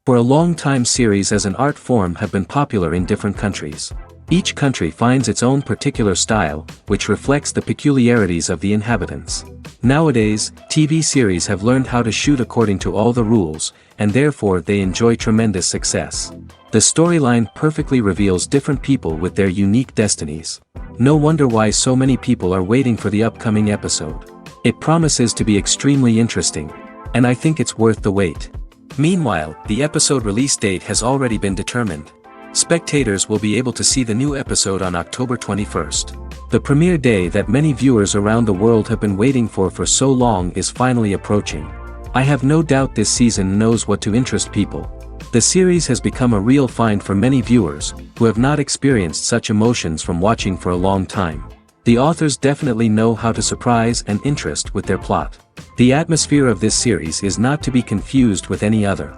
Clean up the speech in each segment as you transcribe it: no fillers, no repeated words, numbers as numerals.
For a long time, series as an art form have been popular in different countries. Each country finds its own particular style, which reflects the peculiarities of the inhabitants. Nowadays, TV series have learned how to shoot according to all the rules, and therefore they enjoy tremendous success. The storyline perfectly reveals different people with their unique destinies. No wonder why so many people are waiting for the upcoming episode. It promises to be extremely interesting, and I think it's worth the wait. Meanwhile, the episode release date has already been determined. Spectators will be able to see the new episode on October 21st. The premiere day that many viewers around the world have been waiting for so long is finally approaching. I have no doubt this season knows what to interest people. The series has become a real find for many viewers, who have not experienced such emotions from watching for a long time. The authors definitely know how to surprise and interest with their plot. The atmosphere of this series is not to be confused with any other.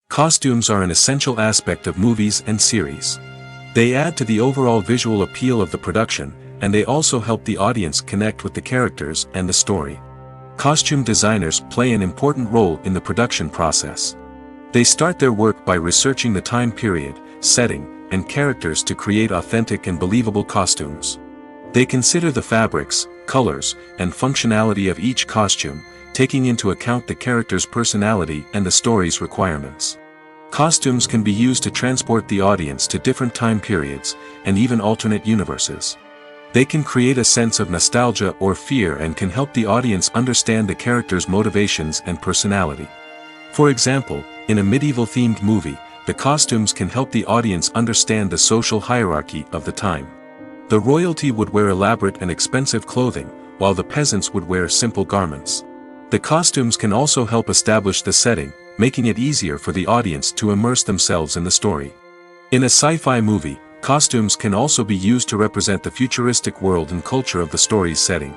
Costumes are an essential aspect of movies and series. They add to the overall visual appeal of the production, and they also help the audience connect with the characters and the story. Costume designers play an important role in the production process. They start their work by researching the time period, setting, and characters to create authentic and believable costumes. They consider the fabrics, colors, and functionality of each costume, taking into account the character's personality and the story's requirements. Costumes can be used to transport the audience to different time periods, and even alternate universes. They can create a sense of nostalgia or fear and can help the audience understand the character's motivations and personality. For example, in a medieval-themed movie, the costumes can help the audience understand the social hierarchy of the time. The royalty would wear elaborate and expensive clothing, while the peasants would wear simple garments. The costumes can also help establish the setting, making it easier for the audience to immerse themselves in the story. In a sci-fi movie, costumes can also be used to represent the futuristic world and culture of the story's setting.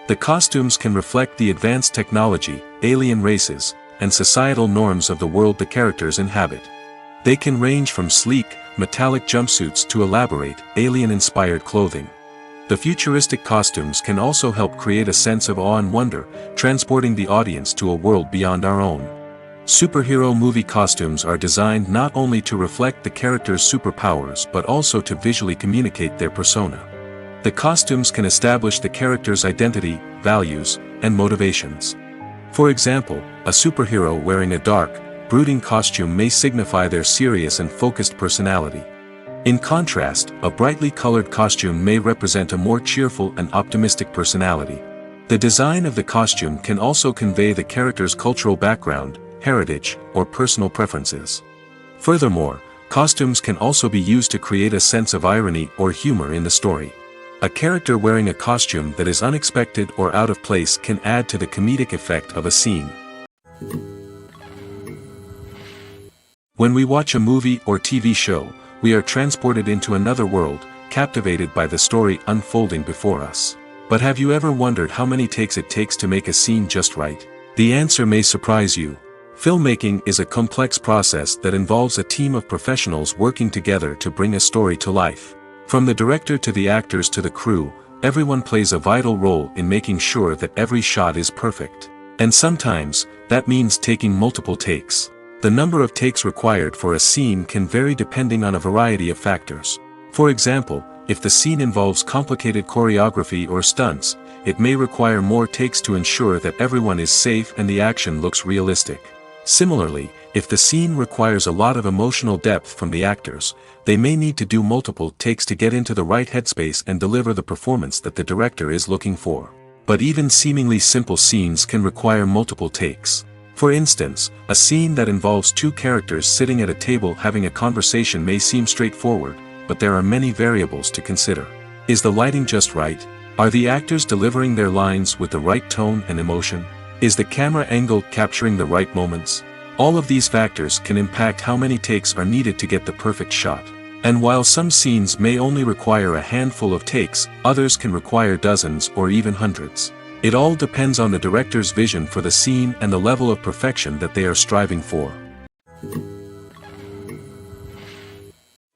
The costumes can reflect the advanced technology, alien races, and societal norms of the world the characters inhabit. They can range from sleek, metallic jumpsuits to elaborate, alien-inspired clothing. The futuristic costumes can also help create a sense of awe and wonder, transporting the audience to a world beyond our own. Superhero movie costumes are designed not only to reflect the character's superpowers but also to visually communicate their persona. The costumes can establish the character's identity, values, and motivations. For example, a superhero wearing a dark, brooding costume may signify their serious and focused personality. In contrast, a brightly colored costume may represent a more cheerful and optimistic personality. The design of the costume can also convey the character's cultural background, heritage, or personal preferences. Furthermore, costumes can also be used to create a sense of irony or humor in the story. A character wearing a costume that is unexpected or out of place can add to the comedic effect of a scene. When we watch a movie or TV show, we are transported into another world, captivated by the story unfolding before us. But have you ever wondered how many takes it takes to make a scene just right? The answer may surprise you. Filmmaking is a complex process that involves a team of professionals working together to bring a story to life. From the director to the actors to the crew, everyone plays a vital role in making sure that every shot is perfect. And sometimes, that means taking multiple takes. The number of takes required for a scene can vary depending on a variety of factors. For example, if the scene involves complicated choreography or stunts, it may require more takes to ensure that everyone is safe and the action looks realistic. Similarly, if the scene requires a lot of emotional depth from the actors, they may need to do multiple takes to get into the right headspace and deliver the performance that the director is looking for. But even seemingly simple scenes can require multiple takes. For instance, a scene that involves two characters sitting at a table having a conversation may seem straightforward, but there are many variables to consider. Is the lighting just right? Are the actors delivering their lines with the right tone and emotion? Is the camera angle capturing the right moments? All of these factors can impact how many takes are needed to get the perfect shot. And while some scenes may only require a handful of takes, others can require dozens or even hundreds. It all depends on the director's vision for the scene and the level of perfection that they are striving for.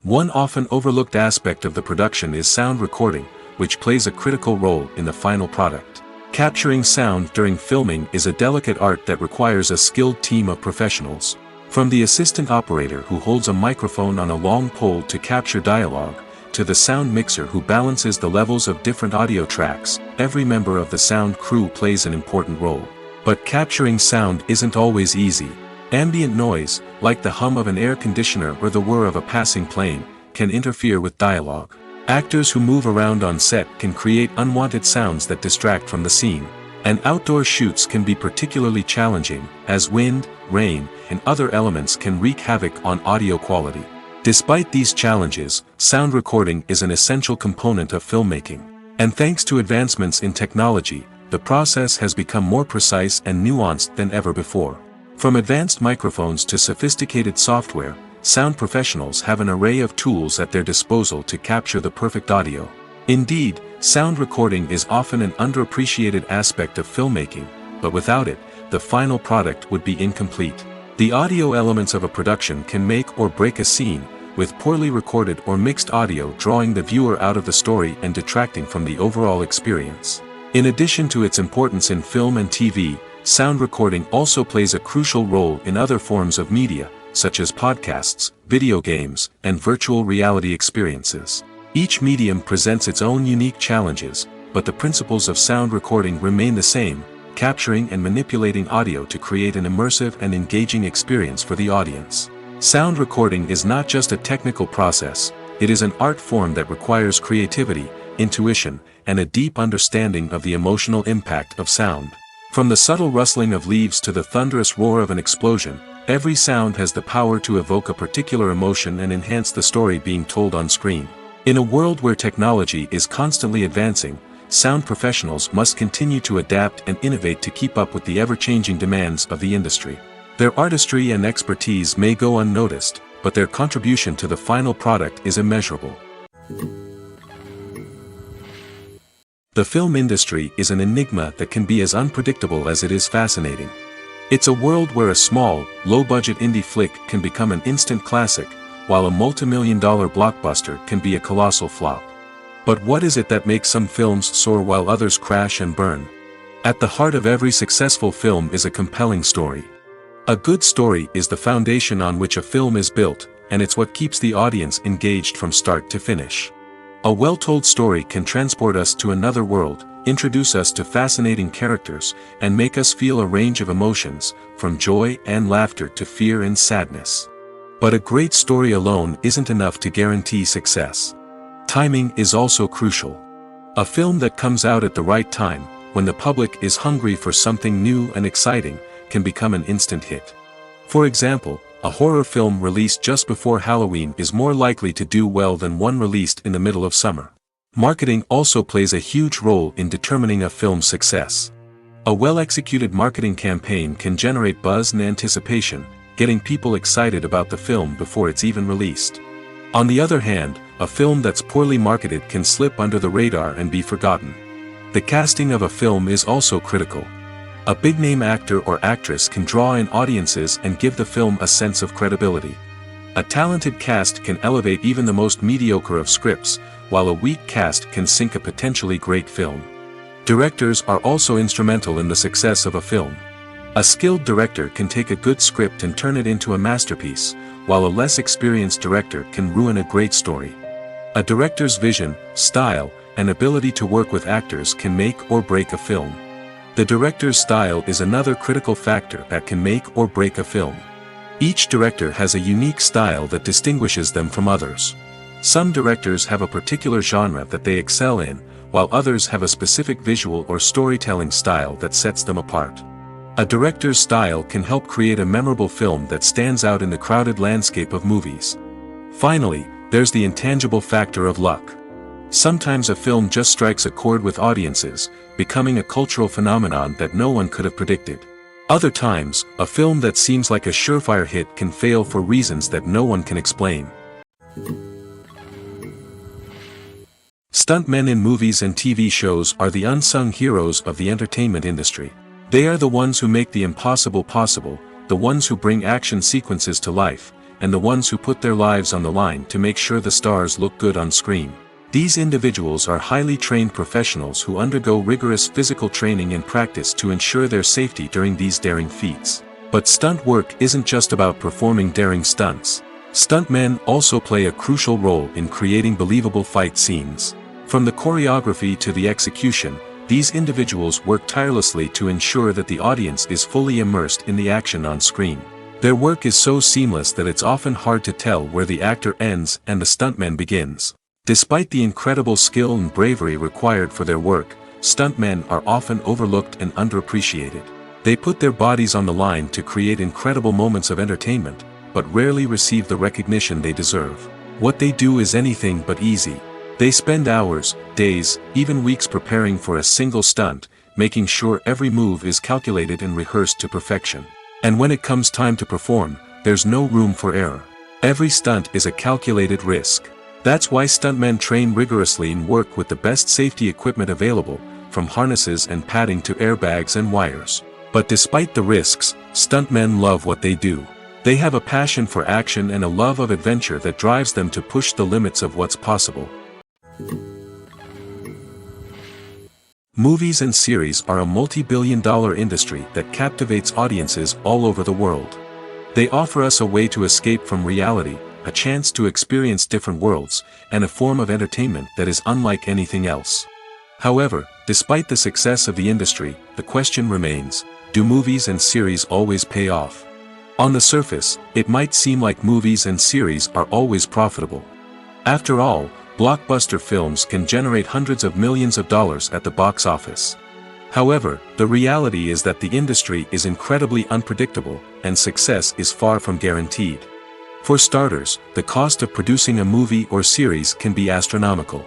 One often overlooked aspect of the production is sound recording, which plays a critical role in the final product. Capturing sound during filming is a delicate art that requires a skilled team of professionals. From the assistant operator who holds a microphone on a long pole to capture dialogue, to the sound mixer who balances the levels of different audio tracks, every member of the sound crew plays an important role. But capturing sound isn't always easy. Ambient noise, like the hum of an air conditioner or the whir of a passing plane, can interfere with dialogue. Actors who move around on set can create unwanted sounds that distract from the scene. And outdoor shoots can be particularly challenging, as wind, rain, and other elements can wreak havoc on audio quality. Despite these challenges, sound recording is an essential component of filmmaking. And thanks to advancements in technology, the process has become more precise and nuanced than ever before. From advanced microphones to sophisticated software, sound professionals have an array of tools at their disposal to capture the perfect audio. Indeed, sound recording is often an underappreciated aspect of filmmaking, but without it, the final product would be incomplete. The audio elements of a production can make or break a scene, with poorly recorded or mixed audio drawing the viewer out of the story and detracting from the overall experience. In addition to its importance in film and TV, sound recording also plays a crucial role in other forms of media, such as podcasts, video games, and virtual reality experiences. Each medium presents its own unique challenges, but the principles of sound recording remain the same, capturing and manipulating audio to create an immersive and engaging experience for the audience. Sound recording is not just a technical process, it is an art form that requires creativity, intuition, and a deep understanding of the emotional impact of sound. From the subtle rustling of leaves to the thunderous roar of an explosion, every sound has the power to evoke a particular emotion and enhance the story being told on screen. In a world where technology is constantly advancing, sound professionals must continue to adapt and innovate to keep up with the ever-changing demands of the industry. Their artistry and expertise may go unnoticed, but their contribution to the final product is immeasurable. The film industry is an enigma that can be as unpredictable as it is fascinating. It's a world where a small, low-budget indie flick can become an instant classic, while a multi-million-dollar blockbuster can be a colossal flop. But what is it that makes some films soar while others crash and burn? At the heart of every successful film is a compelling story. A good story is the foundation on which a film is built, and it's what keeps the audience engaged from start to finish. A well-told story can transport us to another world, introduce us to fascinating characters, and make us feel a range of emotions, from joy and laughter to fear and sadness. But a great story alone isn't enough to guarantee success. Timing is also crucial. A film that comes out at the right time, when the public is hungry for something new and exciting, can become an instant hit. For example, a horror film released just before Halloween is more likely to do well than one released in the middle of summer. Marketing also plays a huge role in determining a film's success. A well-executed marketing campaign can generate buzz and anticipation, getting people excited about the film before it's even released. On the other hand, a film that's poorly marketed can slip under the radar and be forgotten. The casting of a film is also critical. A big-name actor or actress can draw in audiences and give the film a sense of credibility. A talented cast can elevate even the most mediocre of scripts, while a weak cast can sink a potentially great film. Directors are also instrumental in the success of a film. A skilled director can take a good script and turn it into a masterpiece, while a less experienced director can ruin a great story. A director's vision, style, and ability to work with actors can make or break a film. The director's style is another critical factor that can make or break a film. Each director has a unique style that distinguishes them from others. Some directors have a particular genre that they excel in, while others have a specific visual or storytelling style that sets them apart. A director's style can help create a memorable film that stands out in the crowded landscape of movies. Finally, there's the intangible factor of luck. Sometimes a film just strikes a chord with audiences, becoming a cultural phenomenon that no one could have predicted. Other times, a film that seems like a surefire hit can fail for reasons that no one can explain. Stuntmen in movies and TV shows are the unsung heroes of the entertainment industry. They are the ones who make the impossible possible, the ones who bring action sequences to life, and the ones who put their lives on the line to make sure the stars look good on screen. These individuals are highly trained professionals who undergo rigorous physical training and practice to ensure their safety during these daring feats. But stunt work isn't just about performing daring stunts. Stuntmen also play a crucial role in creating believable fight scenes. From the choreography to the execution, these individuals work tirelessly to ensure that the audience is fully immersed in the action on screen. Their work is so seamless that it's often hard to tell where the actor ends and the stuntman begins. Despite the incredible skill and bravery required for their work, stuntmen are often overlooked and underappreciated. They put their bodies on the line to create incredible moments of entertainment, but rarely receive the recognition they deserve. What they do is anything but easy. They spend hours, days, even weeks preparing for a single stunt, making sure every move is calculated and rehearsed to perfection. And when it comes time to perform, there's no room for error. Every stunt is a calculated risk. That's why stuntmen train rigorously and work with the best safety equipment available, from harnesses and padding to airbags and wires. But despite the risks, stuntmen love what they do. They have a passion for action and a love of adventure that drives them to push the limits of what's possible. Movies and series are a multi-billion-dollar industry that captivates audiences all over the world. They offer us a way to escape from reality, a chance to experience different worlds, and a form of entertainment that is unlike anything else. However, despite the success of the industry, the question remains, do movies and series always pay off? On the surface, it might seem like movies and series are always profitable. After all, blockbuster films can generate hundreds of millions of dollars at the box office. However, the reality is that the industry is incredibly unpredictable, and success is far from guaranteed. For starters, the cost of producing a movie or series can be astronomical.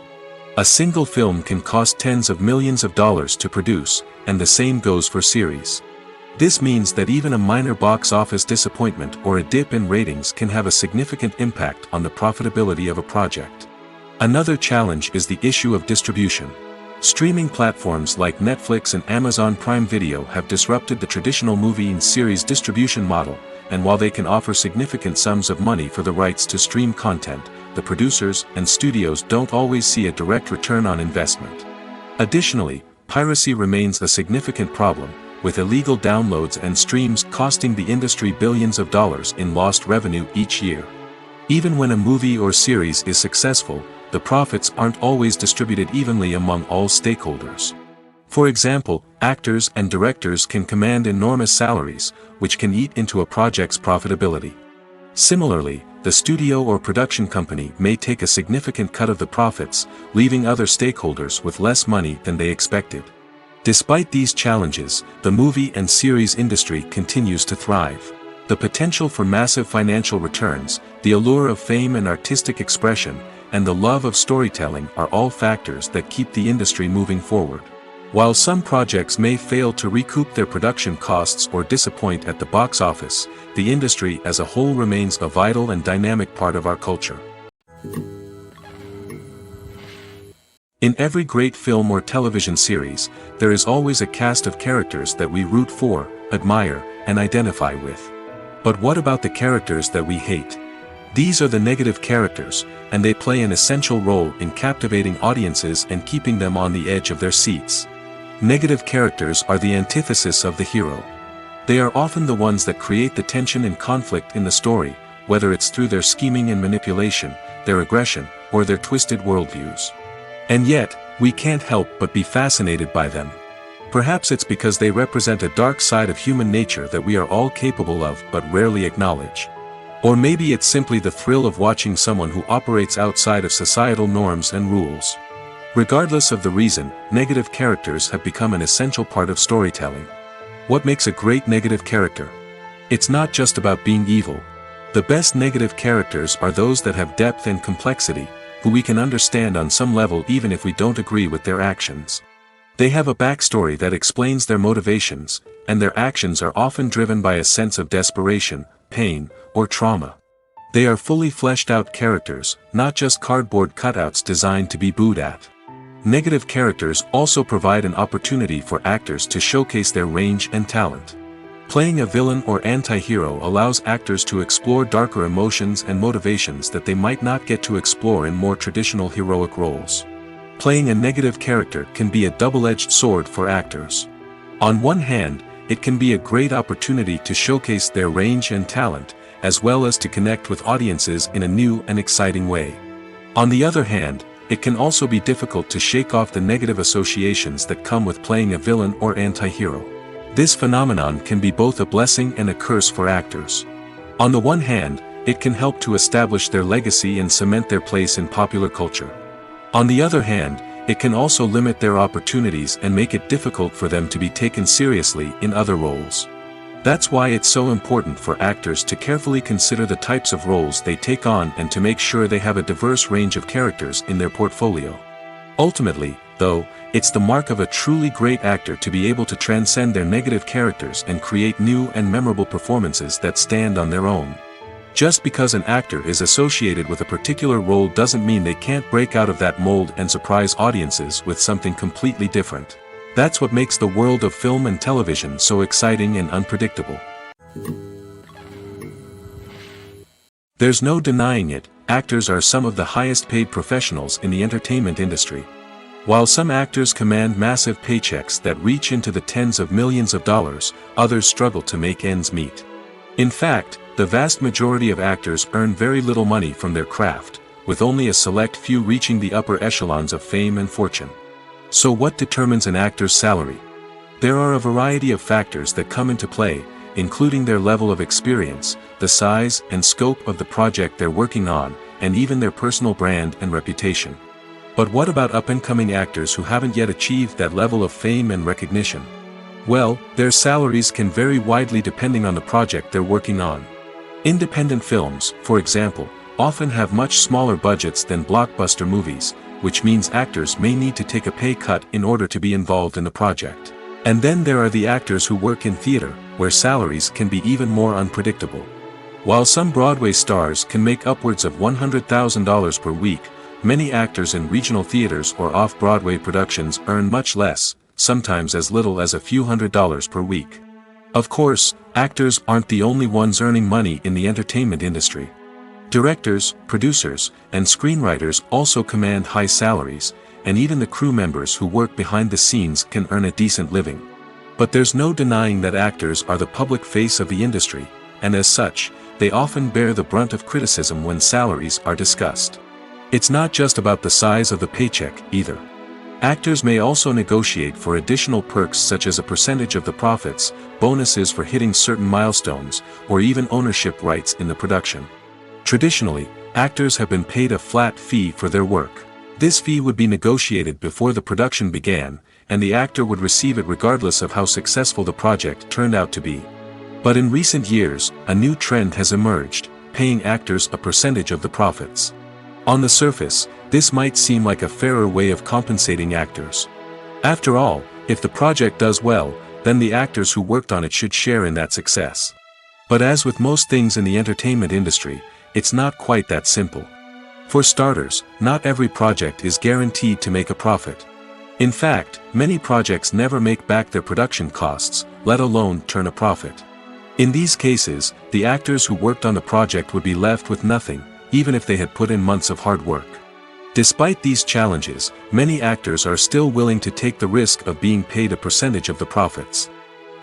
A single film can cost tens of millions of dollars to produce, and the same goes for series. This means that even a minor box office disappointment or a dip in ratings can have a significant impact on the profitability of a project. Another challenge is the issue of distribution. Streaming platforms like Netflix and Amazon Prime Video have disrupted the traditional movie and series distribution model, and while they can offer significant sums of money for the rights to stream content, the producers and studios don't always see a direct return on investment. Additionally, piracy remains a significant problem, with illegal downloads and streams costing the industry billions of dollars in lost revenue each year. Even when a movie or series is successful, the profits aren't always distributed evenly among all stakeholders. For example, actors and directors can command enormous salaries, which can eat into a project's profitability. Similarly, the studio or production company may take a significant cut of the profits, leaving other stakeholders with less money than they expected. Despite these challenges, the movie and series industry continues to thrive. The potential for massive financial returns, the allure of fame and artistic expression, and the love of storytelling are all factors that keep the industry moving forward. While some projects may fail to recoup their production costs or disappoint at the box office, the industry as a whole remains a vital and dynamic part of our culture. In every great film or television series, there is always a cast of characters that we root for, admire, and identify with. But what about the characters that we hate? These are the negative characters, and they play an essential role in captivating audiences and keeping them on the edge of their seats. Negative characters are the antithesis of the hero. They are often the ones that create the tension and conflict in the story, whether it's through their scheming and manipulation, their aggression, or their twisted worldviews. And yet, we can't help but be fascinated by them. Perhaps it's because they represent a dark side of human nature that we are all capable of but rarely acknowledge. Or maybe it's simply the thrill of watching someone who operates outside of societal norms and rules. Regardless of the reason, negative characters have become an essential part of storytelling. What makes a great negative character? It's not just about being evil. The best negative characters are those that have depth and complexity, who we can understand on some level even if we don't agree with their actions. They have a backstory that explains their motivations, and their actions are often driven by a sense of desperation, pain, or trauma. They are fully fleshed out characters, not just cardboard cutouts designed to be booed at. Negative characters also provide an opportunity for actors to showcase their range and talent. Playing a villain or anti-hero allows actors to explore darker emotions and motivations that they might not get to explore in more traditional heroic roles. Playing a negative character can be a double-edged sword for actors. On one hand, it can be a great opportunity to showcase their range and talent, as well as to connect with audiences in a new and exciting way. On the other hand, it can also be difficult to shake off the negative associations that come with playing a villain or anti-hero. This phenomenon can be both a blessing and a curse for actors. On the one hand, it can help to establish their legacy and cement their place in popular culture. On the other hand, it can also limit their opportunities and make it difficult for them to be taken seriously in other roles. That's why it's so important for actors to carefully consider the types of roles they take on and to make sure they have a diverse range of characters in their portfolio. Ultimately, though, it's the mark of a truly great actor to be able to transcend their negative characters and create new and memorable performances that stand on their own. Just because an actor is associated with a particular role doesn't mean they can't break out of that mold and surprise audiences with something completely different. That's what makes the world of film and television so exciting and unpredictable. There's no denying it, actors are some of the highest paid professionals in the entertainment industry. While some actors command massive paychecks that reach into the tens of millions of dollars, others struggle to make ends meet. In fact, the vast majority of actors earn very little money from their craft, with only a select few reaching the upper echelons of fame and fortune. So what determines an actor's salary? There are a variety of factors that come into play, including their level of experience, the size and scope of the project they're working on, and even their personal brand and reputation. But what about up-and-coming actors who haven't yet achieved that level of fame and recognition? Well, their salaries can vary widely depending on the project they're working on. Independent films, for example, often have much smaller budgets than blockbuster movies, which means actors may need to take a pay cut in order to be involved in the project. And then there are the actors who work in theater, where salaries can be even more unpredictable. While some Broadway stars can make upwards of $100,000 per week, many actors in regional theaters or off-Broadway productions earn much less, sometimes as little as a few $100s per week. Of course, actors aren't the only ones earning money in the entertainment industry. Directors, producers, and screenwriters also command high salaries, and even the crew members who work behind the scenes can earn a decent living. But there's no denying that actors are the public face of the industry, and as such, they often bear the brunt of criticism when salaries are discussed. It's not just about the size of the paycheck, either. Actors may also negotiate for additional perks such as a percentage of the profits, bonuses for hitting certain milestones, or even ownership rights in the production. Traditionally, actors have been paid a flat fee for their work. This fee would be negotiated before the production began, and the actor would receive it regardless of how successful the project turned out to be. But in recent years, a new trend has emerged, paying actors a percentage of the profits. On the surface, this might seem like a fairer way of compensating actors. After all, if the project does well, then the actors who worked on it should share in that success. But as with most things in the entertainment industry, it's not quite that simple. For starters, not every project is guaranteed to make a profit. In fact, many projects never make back their production costs, let alone turn a profit. In these cases, the actors who worked on the project would be left with nothing, even if they had put in months of hard work. Despite these challenges, many actors are still willing to take the risk of being paid a percentage of the profits.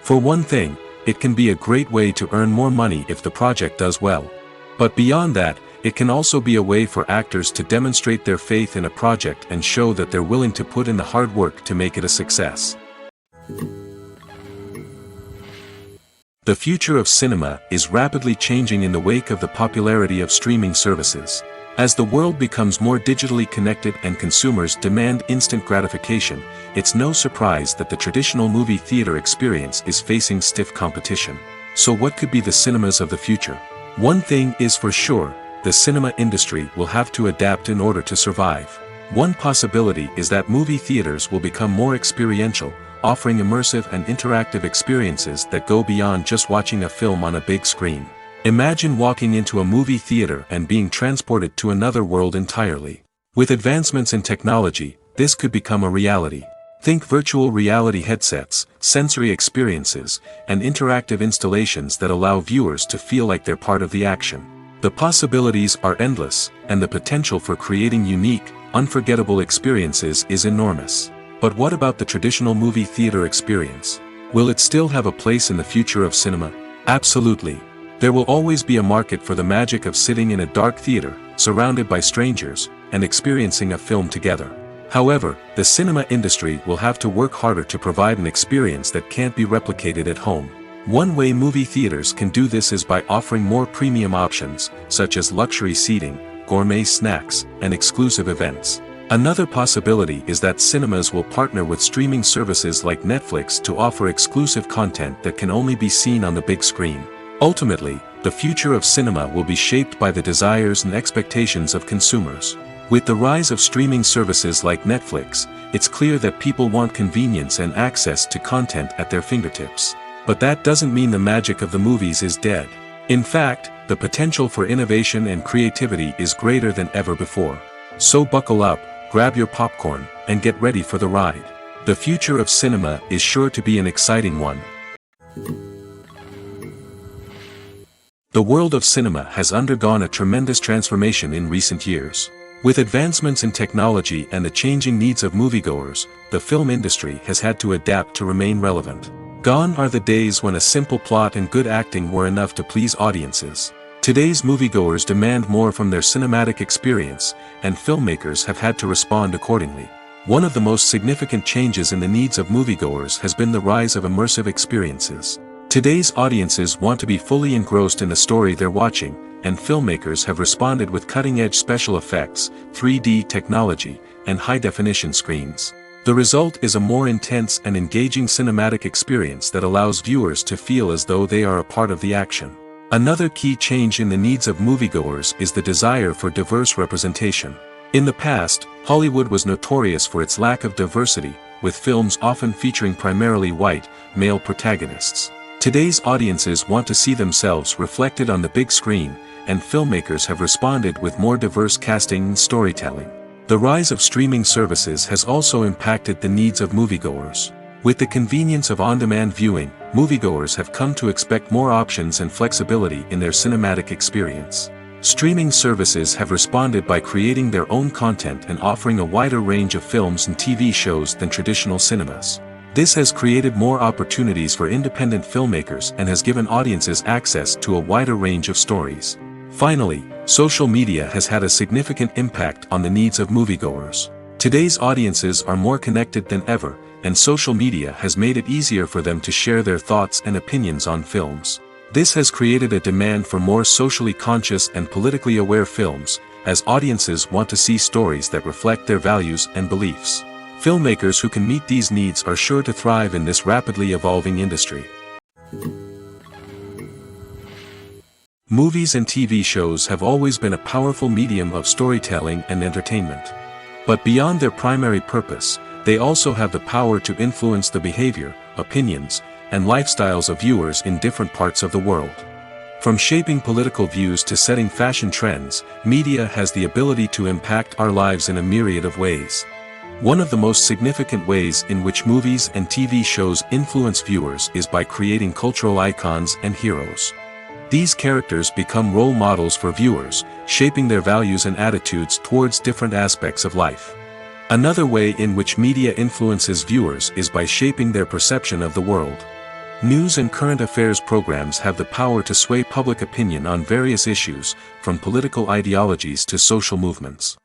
For one thing, it can be a great way to earn more money if the project does well. But beyond that, it can also be a way for actors to demonstrate their faith in a project and show that they're willing to put in the hard work to make it a success. The future of cinema is rapidly changing in the wake of the popularity of streaming services. As the world becomes more digitally connected and consumers demand instant gratification, it's no surprise that the traditional movie theater experience is facing stiff competition. So what could be the cinemas of the future? One thing is for sure, the cinema industry will have to adapt in order to survive. One possibility is that movie theaters will become more experiential, offering immersive and interactive experiences that go beyond just watching a film on a big screen. Imagine walking into a movie theater and being transported to another world entirely. With advancements in technology, this could become a reality. Think virtual reality headsets, sensory experiences, and interactive installations that allow viewers to feel like they're part of the action. The possibilities are endless, and the potential for creating unique, unforgettable experiences is enormous. But what about the traditional movie theater experience? Will it still have a place in the future of cinema? Absolutely. There will always be a market for the magic of sitting in a dark theater, surrounded by strangers, and experiencing a film together. However, the cinema industry will have to work harder to provide an experience that can't be replicated at home. One way movie theaters can do this is by offering more premium options, such as luxury seating, gourmet snacks, and exclusive events. Another possibility is that cinemas will partner with streaming services like Netflix to offer exclusive content that can only be seen on the big screen. Ultimately, the future of cinema will be shaped by the desires and expectations of consumers. With the rise of streaming services like Netflix, it's clear that people want convenience and access to content at their fingertips. But that doesn't mean the magic of the movies is dead. In fact, the potential for innovation and creativity is greater than ever before. So buckle up, grab your popcorn, and get ready for the ride. The future of cinema is sure to be an exciting one. The world of cinema has undergone a tremendous transformation in recent years. With advancements in technology and the changing needs of moviegoers, the film industry has had to adapt to remain relevant. Gone are the days when a simple plot and good acting were enough to please audiences. Today's moviegoers demand more from their cinematic experience, and filmmakers have had to respond accordingly. One of the most significant changes in the needs of moviegoers has been the rise of immersive experiences. Today's audiences want to be fully engrossed in the story they're watching, and filmmakers have responded with cutting-edge special effects, 3D technology, and high-definition screens. The result is a more intense and engaging cinematic experience that allows viewers to feel as though they are a part of the action. Another key change in the needs of moviegoers is the desire for diverse representation. In the past, Hollywood was notorious for its lack of diversity, with films often featuring primarily white, male protagonists. Today's audiences want to see themselves reflected on the big screen, and filmmakers have responded with more diverse casting and storytelling. The rise of streaming services has also impacted the needs of moviegoers. With the convenience of on-demand viewing, moviegoers have come to expect more options and flexibility in their cinematic experience. Streaming services have responded by creating their own content and offering a wider range of films and TV shows than traditional cinemas. This has created more opportunities for independent filmmakers and has given audiences access to a wider range of stories. Finally, social media has had a significant impact on the needs of moviegoers. Today's audiences are more connected than ever, and social media has made it easier for them to share their thoughts and opinions on films. This has created a demand for more socially conscious and politically aware films, as audiences want to see stories that reflect their values and beliefs. Filmmakers who can meet these needs are sure to thrive in this rapidly evolving industry. Movies and TV shows have always been a powerful medium of storytelling and entertainment. But beyond their primary purpose, they also have the power to influence the behavior, opinions, and lifestyles of viewers in different parts of the world. From shaping political views to setting fashion trends, media has the ability to impact our lives in a myriad of ways. One of the most significant ways in which movies and TV shows influence viewers is by creating cultural icons and heroes. These characters become role models for viewers, shaping their values and attitudes towards different aspects of life. Another way in which media influences viewers is by shaping their perception of the world. News and current affairs programs have the power to sway public opinion on various issues, from political ideologies to social movements.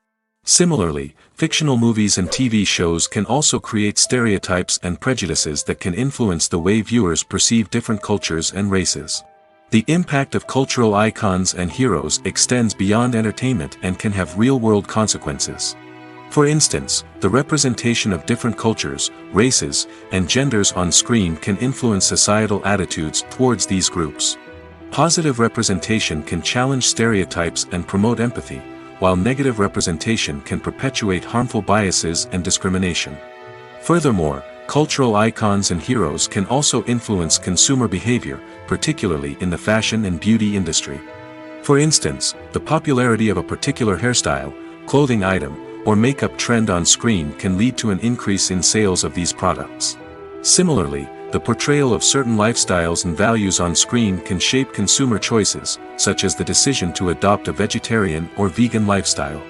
Similarly, fictional movies and TV shows can also create stereotypes and prejudices that can influence the way viewers perceive different cultures and races. The impact of cultural icons and heroes extends beyond entertainment and can have real-world consequences. For instance, the representation of different cultures, races, and genders on screen can influence societal attitudes towards these groups. Positive representation can challenge stereotypes and promote empathy, while negative representation can perpetuate harmful biases and discrimination. Furthermore, cultural icons and heroes can also influence consumer behavior, particularly in the fashion and beauty industry. For instance, the popularity of a particular hairstyle, clothing item, or makeup trend on screen can lead to an increase in sales of these products. Similarly, the portrayal of certain lifestyles and values on screen can shape consumer choices, such as the decision to adopt a vegetarian or vegan lifestyle.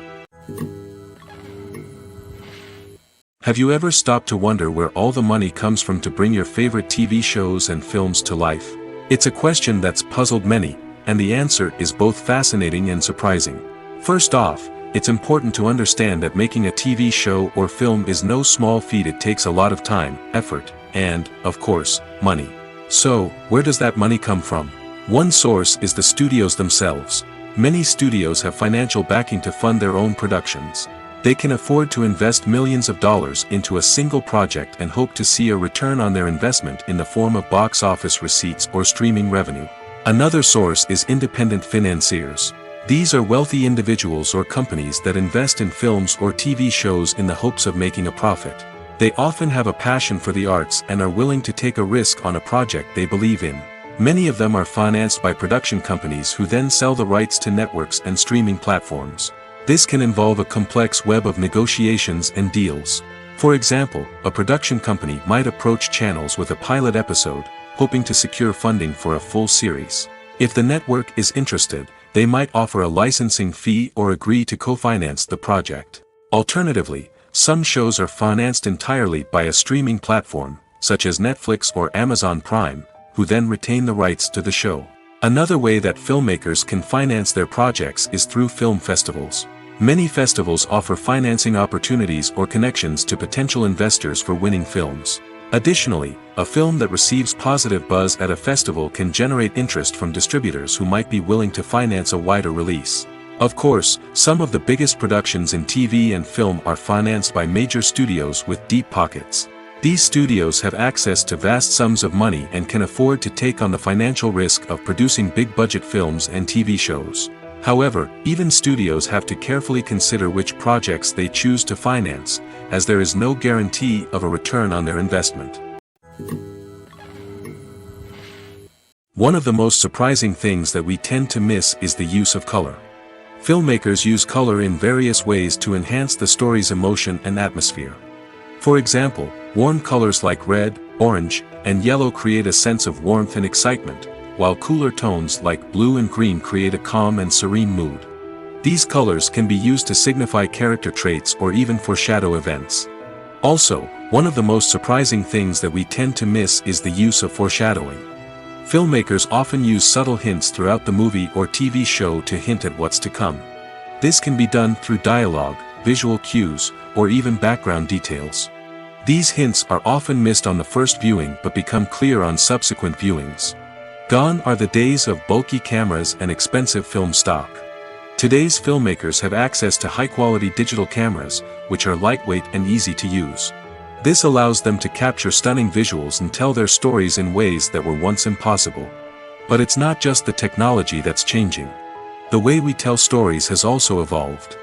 Have you ever stopped to wonder where all the money comes from to bring your favorite TV shows and films to life? It's a question that's puzzled many, and the answer is both fascinating and surprising. First off, it's important to understand that making a TV show or film is no small feat. It takes a lot of time, effort, and, of course, money. So, where does that money come from? One source is the studios themselves. Many studios have financial backing to fund their own productions. They can afford to invest millions of dollars into a single project and hope to see a return on their investment in the form of box office receipts or streaming revenue. Another source is independent financiers. These are wealthy individuals or companies that invest in films or TV shows in the hopes of making a profit. They often have a passion for the arts and are willing to take a risk on a project they believe in. Many of them are financed by production companies who then sell the rights to networks and streaming platforms. This can involve a complex web of negotiations and deals. For example, a production company might approach channels with a pilot episode, hoping to secure funding for a full series. If the network is interested, they might offer a licensing fee or agree to co-finance the project. Alternatively, some shows are financed entirely by a streaming platform, such as Netflix or Amazon Prime, who then retain the rights to the show. Another way that filmmakers can finance their projects is through film festivals. Many festivals offer financing opportunities or connections to potential investors for winning films. Additionally, a film that receives positive buzz at a festival can generate interest from distributors who might be willing to finance a wider release. Of course, some of the biggest productions in TV and film are financed by major studios with deep pockets. These studios have access to vast sums of money and can afford to take on the financial risk of producing big-budget films and TV shows. However, even studios have to carefully consider which projects they choose to finance, as there is no guarantee of a return on their investment. One of the most surprising things that we tend to miss is the use of color. Filmmakers use color in various ways to enhance the story's emotion and atmosphere. For example, warm colors like red, orange, and yellow create a sense of warmth and excitement, while cooler tones like blue and green create a calm and serene mood. These colors can be used to signify character traits or even foreshadow events. Also, one of the most surprising things that we tend to miss is the use of foreshadowing. Filmmakers often use subtle hints throughout the movie or TV show to hint at what's to come. This can be done through dialogue, visual cues, or even background details. These hints are often missed on the first viewing but become clear on subsequent viewings. Gone are the days of bulky cameras and expensive film stock. Today's filmmakers have access to high-quality digital cameras, which are lightweight and easy to use. This allows them to capture stunning visuals and tell their stories in ways that were once impossible. But it's not just the technology that's changing. The way we tell stories has also evolved.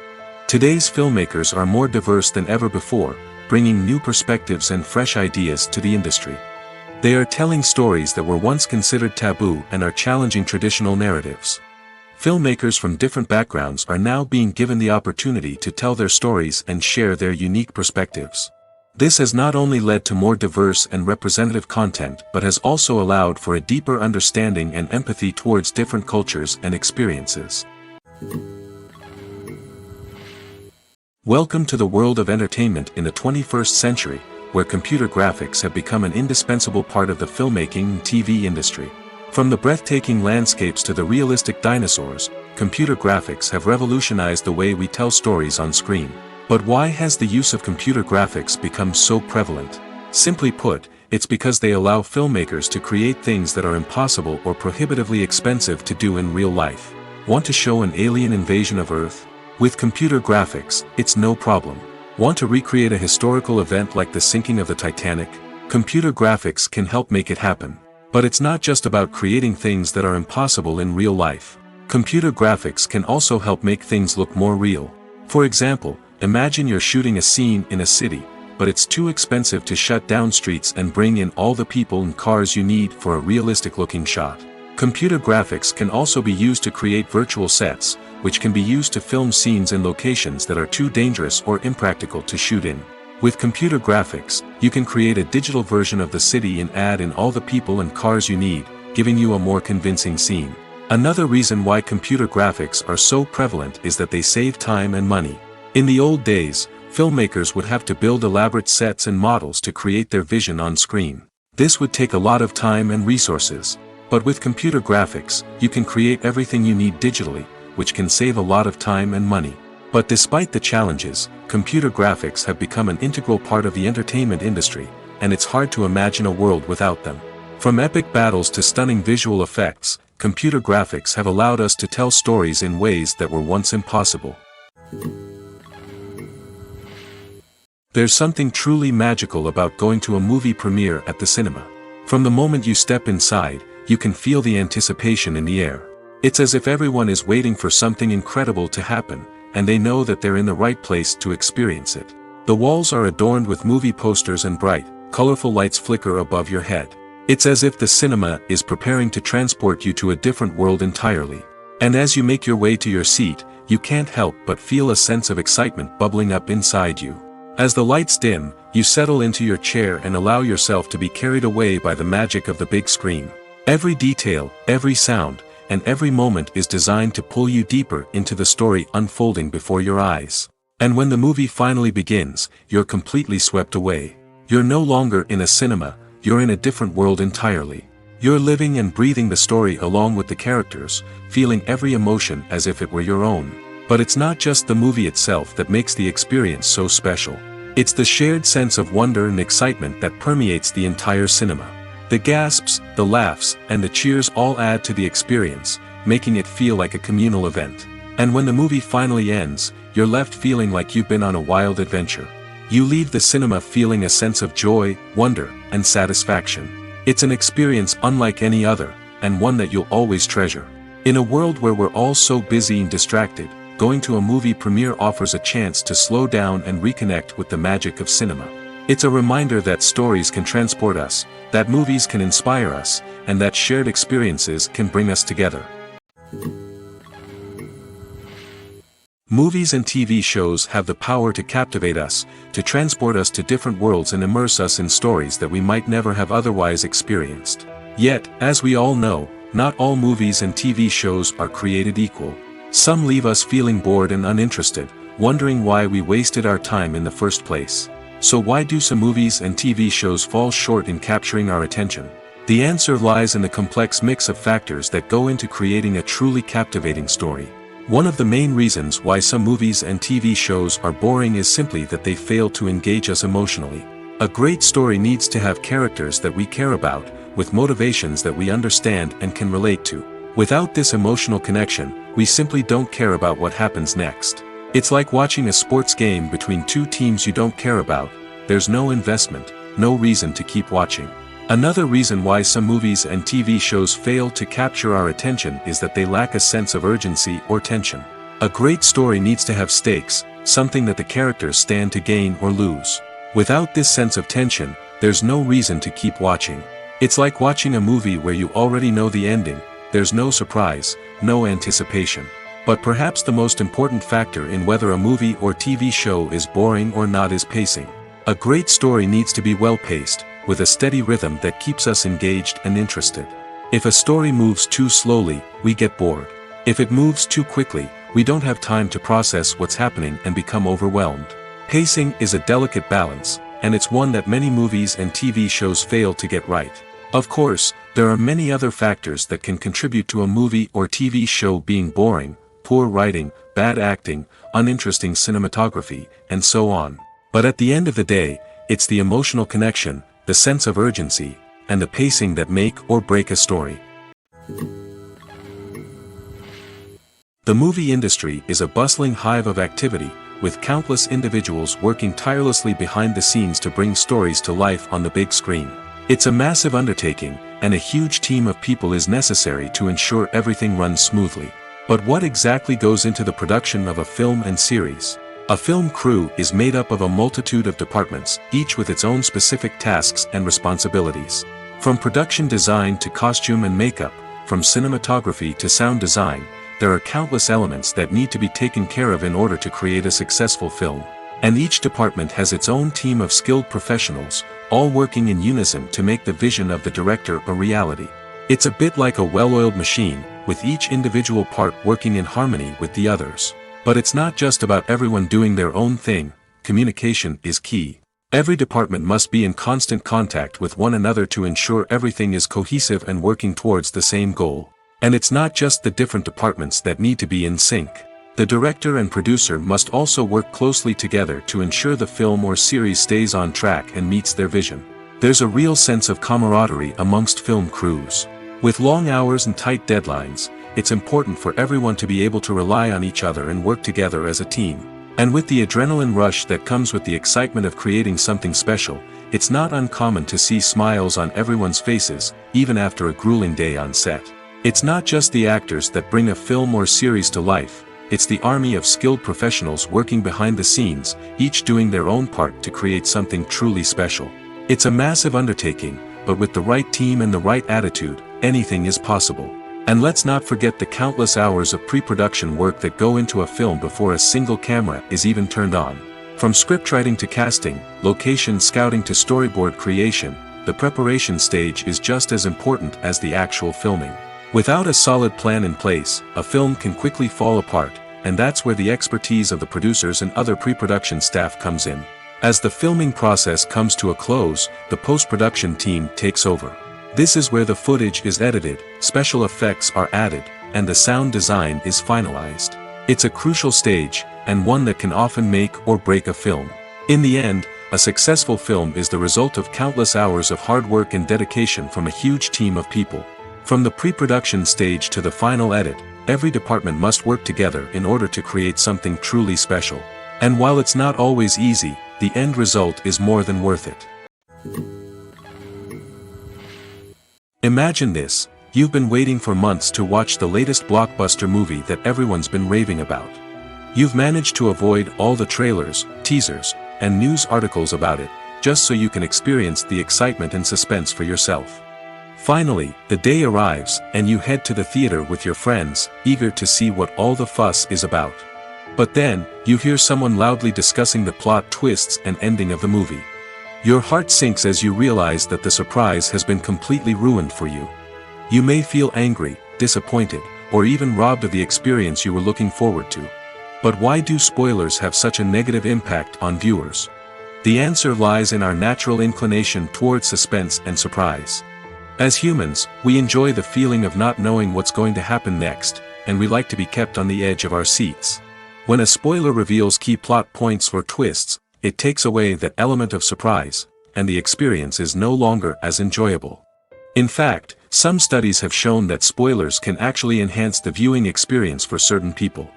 Today's filmmakers are more diverse than ever before, bringing new perspectives and fresh ideas to the industry. They are telling stories that were once considered taboo and are challenging traditional narratives. Filmmakers from different backgrounds are now being given the opportunity to tell their stories and share their unique perspectives. This has not only led to more diverse and representative content but has also allowed for a deeper understanding and empathy towards different cultures and experiences. Welcome to the world of entertainment in the 21st century, where computer graphics have become an indispensable part of the filmmaking and TV industry. From the breathtaking landscapes to the realistic dinosaurs, computer graphics have revolutionized the way we tell stories on screen. But why has the use of computer graphics become so prevalent? Simply put, it's because they allow filmmakers to create things that are impossible or prohibitively expensive to do in real life. Want to show an alien invasion of Earth? With computer graphics, it's no problem. Want to recreate a historical event like the sinking of the Titanic? Computer graphics can help make it happen. But it's not just about creating things that are impossible in real life. Computer graphics can also help make things look more real. For example, imagine you're shooting a scene in a city, but it's too expensive to shut down streets and bring in all the people and cars you need for a realistic-looking shot. Computer graphics can also be used to create virtual sets, which can be used to film scenes in locations that are too dangerous or impractical to shoot in. With computer graphics, you can create a digital version of the city and add in all the people and cars you need, giving you a more convincing scene. Another reason why computer graphics are so prevalent is that they save time and money. In the old days, filmmakers would have to build elaborate sets and models to create their vision on screen. This would take a lot of time and resources. But with computer graphics, you can create everything you need digitally, which can save a lot of time and money. But despite the challenges, computer graphics have become an integral part of the entertainment industry, and it's hard to imagine a world without them. From epic battles to stunning visual effects, computer graphics have allowed us to tell stories in ways that were once impossible. There's something truly magical about going to a movie premiere at the cinema. From the moment you step inside, you can feel the anticipation in the air. It's as if everyone is waiting for something incredible to happen, and they know that they're in the right place to experience it. The walls are adorned with movie posters and bright, colorful lights flicker above your head. It's as if the cinema is preparing to transport you to a different world entirely. And as you make your way to your seat, you can't help but feel a sense of excitement bubbling up inside you. As the lights dim, you settle into your chair and allow yourself to be carried away by the magic of the big screen. Every detail, every sound, and every moment is designed to pull you deeper into the story unfolding before your eyes. And when the movie finally begins, you're completely swept away. You're no longer in a cinema, you're in a different world entirely. You're living and breathing the story along with the characters, feeling every emotion as if it were your own. But it's not just the movie itself that makes the experience so special. It's the shared sense of wonder and excitement that permeates the entire cinema. The gasps, the laughs, and the cheers all add to the experience, making it feel like a communal event. And when the movie finally ends, you're left feeling like you've been on a wild adventure. You leave the cinema feeling a sense of joy, wonder, and satisfaction. It's an experience unlike any other, and one that you'll always treasure. In a world where we're all so busy and distracted, going to a movie premiere offers a chance to slow down and reconnect with the magic of cinema. It's a reminder that stories can transport us, that movies can inspire us, and that shared experiences can bring us together. Movies and TV shows have the power to captivate us, to transport us to different worlds and immerse us in stories that we might never have otherwise experienced. Yet, as we all know, not all movies and TV shows are created equal. Some leave us feeling bored and uninterested, wondering why we wasted our time in the first place. So why do some movies and TV shows fall short in capturing our attention? The answer lies in the complex mix of factors that go into creating a truly captivating story. One of the main reasons why some movies and TV shows are boring is simply that they fail to engage us emotionally. A great story needs to have characters that we care about, with motivations that we understand and can relate to. Without this emotional connection, we simply don't care about what happens next. It's like watching a sports game between two teams you don't care about. There's no investment, no reason to keep watching. Another reason why some movies and TV shows fail to capture our attention is that they lack a sense of urgency or tension. A great story needs to have stakes, something that the characters stand to gain or lose. Without this sense of tension, there's no reason to keep watching. It's like watching a movie where you already know the ending. There's no surprise, no anticipation. But perhaps the most important factor in whether a movie or TV show is boring or not is pacing. A great story needs to be well-paced, with a steady rhythm that keeps us engaged and interested. If a story moves too slowly, we get bored. If it moves too quickly, we don't have time to process what's happening and become overwhelmed. Pacing is a delicate balance, and it's one that many movies and TV shows fail to get right. Of course, there are many other factors that can contribute to a movie or TV show being boring: poor writing, bad acting, uninteresting cinematography, and so on. But at the end of the day, it's the emotional connection, the sense of urgency, and the pacing that make or break a story. The movie industry is a bustling hive of activity, with countless individuals working tirelessly behind the scenes to bring stories to life on the big screen. It's a massive undertaking, and a huge team of people is necessary to ensure everything runs smoothly. But what exactly goes into the production of a film and series? A film crew is made up of a multitude of departments, each with its own specific tasks and responsibilities. From production design to costume and makeup, from cinematography to sound design, there are countless elements that need to be taken care of in order to create a successful film. And each department has its own team of skilled professionals, all working in unison to make the vision of the director a reality. It's a bit like a well-oiled machine, with each individual part working in harmony with the others. But it's not just about everyone doing their own thing. Communication is key. Every department must be in constant contact with one another to ensure everything is cohesive and working towards the same goal. And it's not just the different departments that need to be in sync. The director and producer must also work closely together to ensure the film or series stays on track and meets their vision. There's a real sense of camaraderie amongst film crews. With long hours and tight deadlines, it's important for everyone to be able to rely on each other and work together as a team. And with the adrenaline rush that comes with the excitement of creating something special, it's not uncommon to see smiles on everyone's faces, even after a grueling day on set. It's not just the actors that bring a film or series to life, it's the army of skilled professionals working behind the scenes, each doing their own part to create something truly special. It's a massive undertaking, but with the right team and the right attitude, anything is possible. And let's not forget the countless hours of pre-production work that go into a film before a single camera is even turned on. From scriptwriting to casting, location scouting to storyboard creation, the preparation stage is just as important as the actual filming. Without a solid plan in place, a film can quickly fall apart, and that's where the expertise of the producers and other pre-production staff comes in. As the filming process comes to a close, the post-production team takes over. This is where the footage is edited, special effects are added, and the sound design is finalized. It's a crucial stage, and one that can often make or break a film. In the end, a successful film is the result of countless hours of hard work and dedication from a huge team of people. From the pre-production stage to the final edit, every department must work together in order to create something truly special. And while it's not always easy, the end result is more than worth it. Imagine this: you've been waiting for months to watch the latest blockbuster movie that everyone's been raving about. You've managed to avoid all the trailers, teasers, and news articles about it, just so you can experience the excitement and suspense for yourself. Finally, the day arrives, and you head to the theater with your friends, eager to see what all the fuss is about. But then, you hear someone loudly discussing the plot twists and ending of the movie. Your heart sinks as you realize that the surprise has been completely ruined for you. You may feel angry, disappointed, or even robbed of the experience you were looking forward to. But why do spoilers have such a negative impact on viewers? The answer lies in our natural inclination toward suspense and surprise. As humans, we enjoy the feeling of not knowing what's going to happen next, and we like to be kept on the edge of our seats. When a spoiler reveals key plot points or twists, it takes away that element of surprise, and the experience is no longer as enjoyable. In fact, some studies have shown that spoilers can actually enhance the viewing experience for certain people.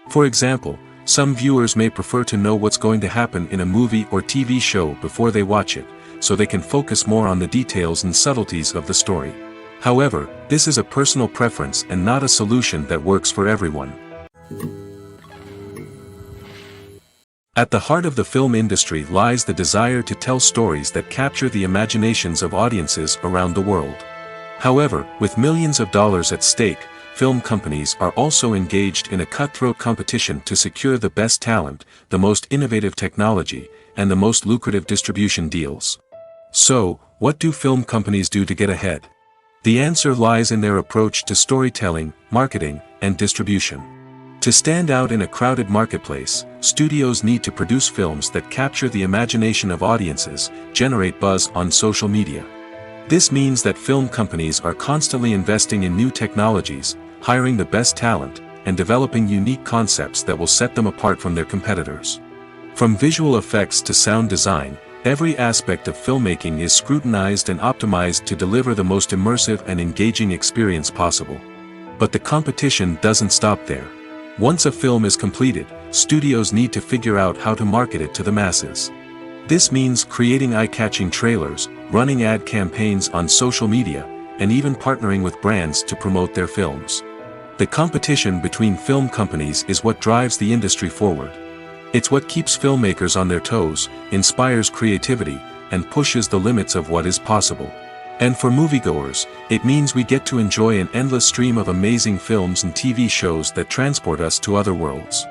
For example, some viewers may prefer to know what's going to happen in a movie or TV show before they watch it, so they can focus more on the details and subtleties of the story. However, this is a personal preference and not a solution that works for everyone. At the heart of the film industry lies the desire to tell stories that capture the imaginations of audiences around the world. However, with millions of dollars at stake, film companies are also engaged in a cutthroat competition to secure the best talent, the most innovative technology, and the most lucrative distribution deals. So, what do film companies do to get ahead? The answer lies in their approach to storytelling, marketing, and distribution. To stand out in a crowded marketplace, studios need to produce films that capture the imagination of audiences, generate buzz on social media. This means that film companies are constantly investing in new technologies, hiring the best talent, and developing unique concepts that will set them apart from their competitors. From visual effects to sound design, every aspect of filmmaking is scrutinized and optimized to deliver the most immersive and engaging experience possible. But the competition doesn't stop there. Once a film is completed, studios need to figure out how to market it to the masses. This means creating eye-catching trailers, running ad campaigns on social media, and even partnering with brands to promote their films. The competition between film companies is what drives the industry forward. It's what keeps filmmakers on their toes, inspires creativity, and pushes the limits of what is possible. And for moviegoers, it means we get to enjoy an endless stream of amazing films and TV shows that transport us to other worlds.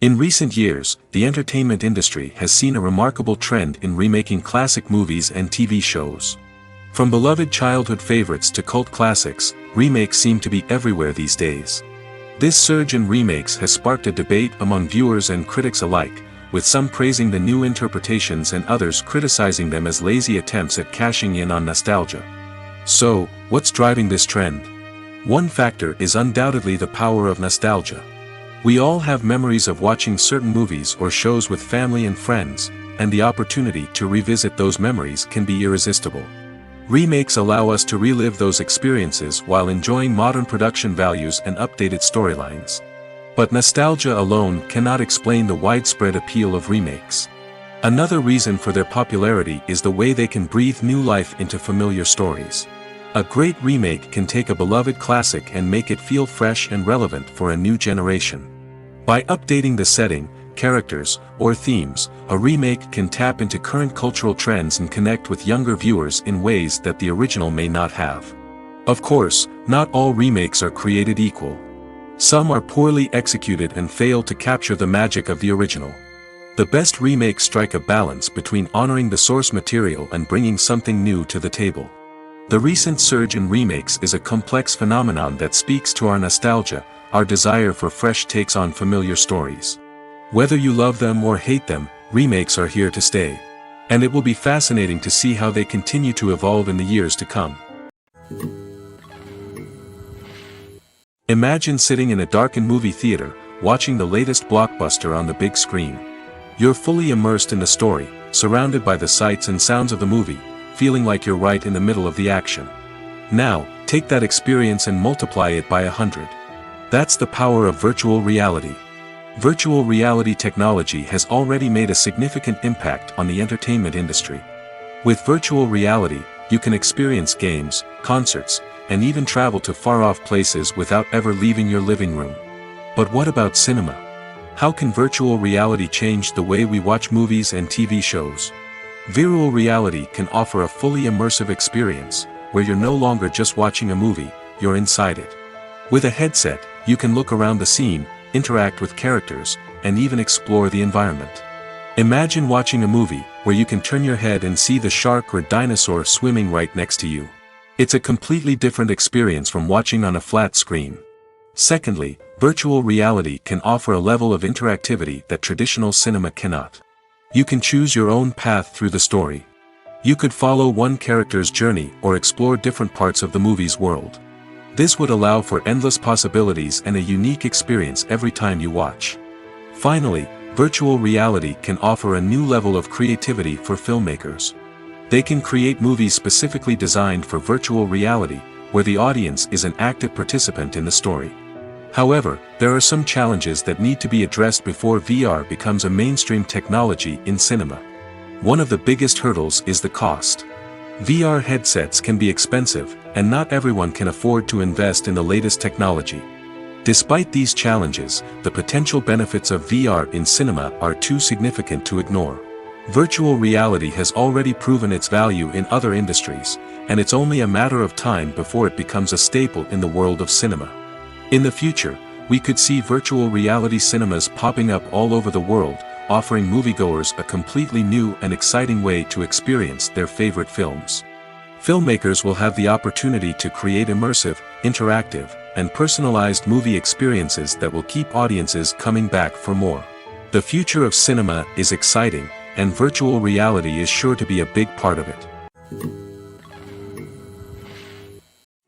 In recent years, the entertainment industry has seen a remarkable trend in remaking classic movies and TV shows. From beloved childhood favorites to cult classics, remakes seem to be everywhere these days. This surge in remakes has sparked a debate among viewers and critics alike, with some praising the new interpretations and others criticizing them as lazy attempts at cashing in on nostalgia. So, what's driving this trend? One factor is undoubtedly the power of nostalgia. We all have memories of watching certain movies or shows with family and friends, and the opportunity to revisit those memories can be irresistible. Remakes allow us to relive those experiences while enjoying modern production values and updated storylines. But nostalgia alone cannot explain the widespread appeal of remakes. Another reason for their popularity is the way they can breathe new life into familiar stories. A great remake can take a beloved classic and make it feel fresh and relevant for a new generation. By updating the setting, characters, or themes, a remake can tap into current cultural trends and connect with younger viewers in ways that the original may not have. Of course, not all remakes are created equal. Some are poorly executed and fail to capture the magic of the original. The best remakes strike a balance between honoring the source material and bringing something new to the table. The recent surge in remakes is a complex phenomenon that speaks to our nostalgia, our desire for fresh takes on familiar stories. Whether you love them or hate them, remakes are here to stay. And it will be fascinating to see how they continue to evolve in the years to come. Imagine sitting in a darkened movie theater, watching the latest blockbuster on the big screen. You're fully immersed in the story, surrounded by the sights and sounds of the movie, feeling like you're right in the middle of the action. Now, take that experience and multiply it by 100. That's the power of virtual reality. Virtual reality technology has already made a significant impact on the entertainment industry. With virtual reality, you can experience games, concerts, and even travel to far-off places without ever leaving your living room. But what about cinema? How can virtual reality change the way we watch movies and TV shows? Virtual reality can offer a fully immersive experience, where you're no longer just watching a movie, you're inside it. With a headset, you can look around the scene, interact with characters, and even explore the environment. Imagine watching a movie where you can turn your head and see the shark or dinosaur swimming right next to you. It's a completely different experience from watching on a flat screen. Secondly, virtual reality can offer a level of interactivity that traditional cinema cannot. You can choose your own path through the story. You could follow one character's journey or explore different parts of the movie's world. This would allow for endless possibilities and a unique experience every time you watch. Finally, virtual reality can offer a new level of creativity for filmmakers. They can create movies specifically designed for virtual reality, where the audience is an active participant in the story. However, there are some challenges that need to be addressed before VR becomes a mainstream technology in cinema. One of the biggest hurdles is the cost. VR headsets can be expensive, and not everyone can afford to invest in the latest technology. Despite these challenges, the potential benefits of VR in cinema are too significant to ignore. Virtual reality has already proven its value in other industries, and it's only a matter of time before it becomes a staple in the world of cinema. In the future, we could see virtual reality cinemas popping up all over the world, offering moviegoers a completely new and exciting way to experience their favorite films. Filmmakers will have the opportunity to create immersive, interactive, and personalized movie experiences that will keep audiences coming back for more. The future of cinema is exciting, and virtual reality is sure to be a big part of it.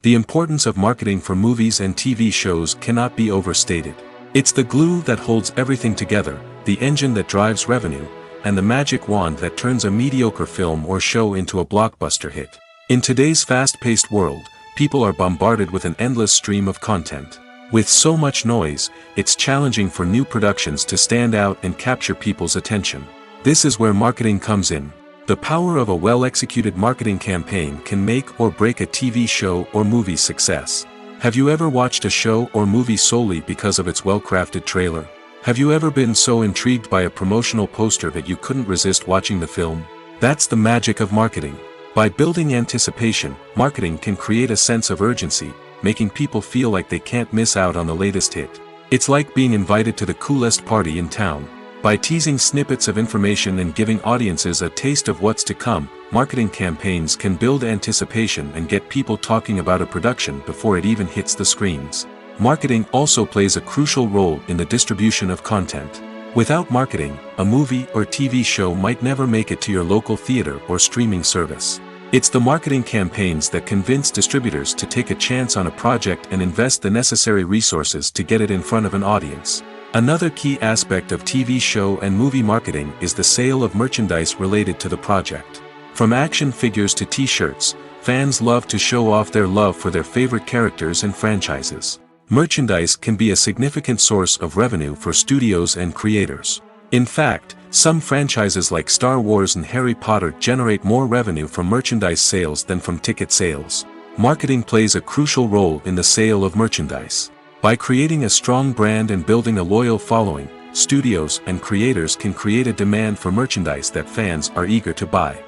The importance of marketing for movies and TV shows cannot be overstated. It's the glue that holds everything together, the engine that drives revenue, and the magic wand that turns a mediocre film or show into a blockbuster hit. In today's fast-paced world, people are bombarded with an endless stream of content. With so much noise, it's challenging for new productions to stand out and capture people's attention. This is where marketing comes in. The power of a well-executed marketing campaign can make or break a TV show or movie's success. Have you ever watched a show or movie solely because of its well-crafted trailer? Have you ever been so intrigued by a promotional poster that you couldn't resist watching the film? That's the magic of marketing. By building anticipation, marketing can create a sense of urgency, making people feel like they can't miss out on the latest hit. It's like being invited to the coolest party in town. By teasing snippets of information and giving audiences a taste of what's to come, marketing campaigns can build anticipation and get people talking about a production before it even hits the screens. Marketing also plays a crucial role in the distribution of content. Without marketing, a movie or TV show might never make it to your local theater or streaming service. It's the marketing campaigns that convince distributors to take a chance on a project and invest the necessary resources to get it in front of an audience. Another key aspect of TV show and movie marketing is the sale of merchandise related to the project. From action figures to t-shirts, fans love to show off their love for their favorite characters and franchises. Merchandise can be a significant source of revenue for studios and creators. In fact, some franchises like Star Wars and Harry Potter generate more revenue from merchandise sales than from ticket sales. Marketing plays a crucial role in the sale of merchandise. By creating a strong brand and building a loyal following, studios and creators can create a demand for merchandise that fans are eager to buy.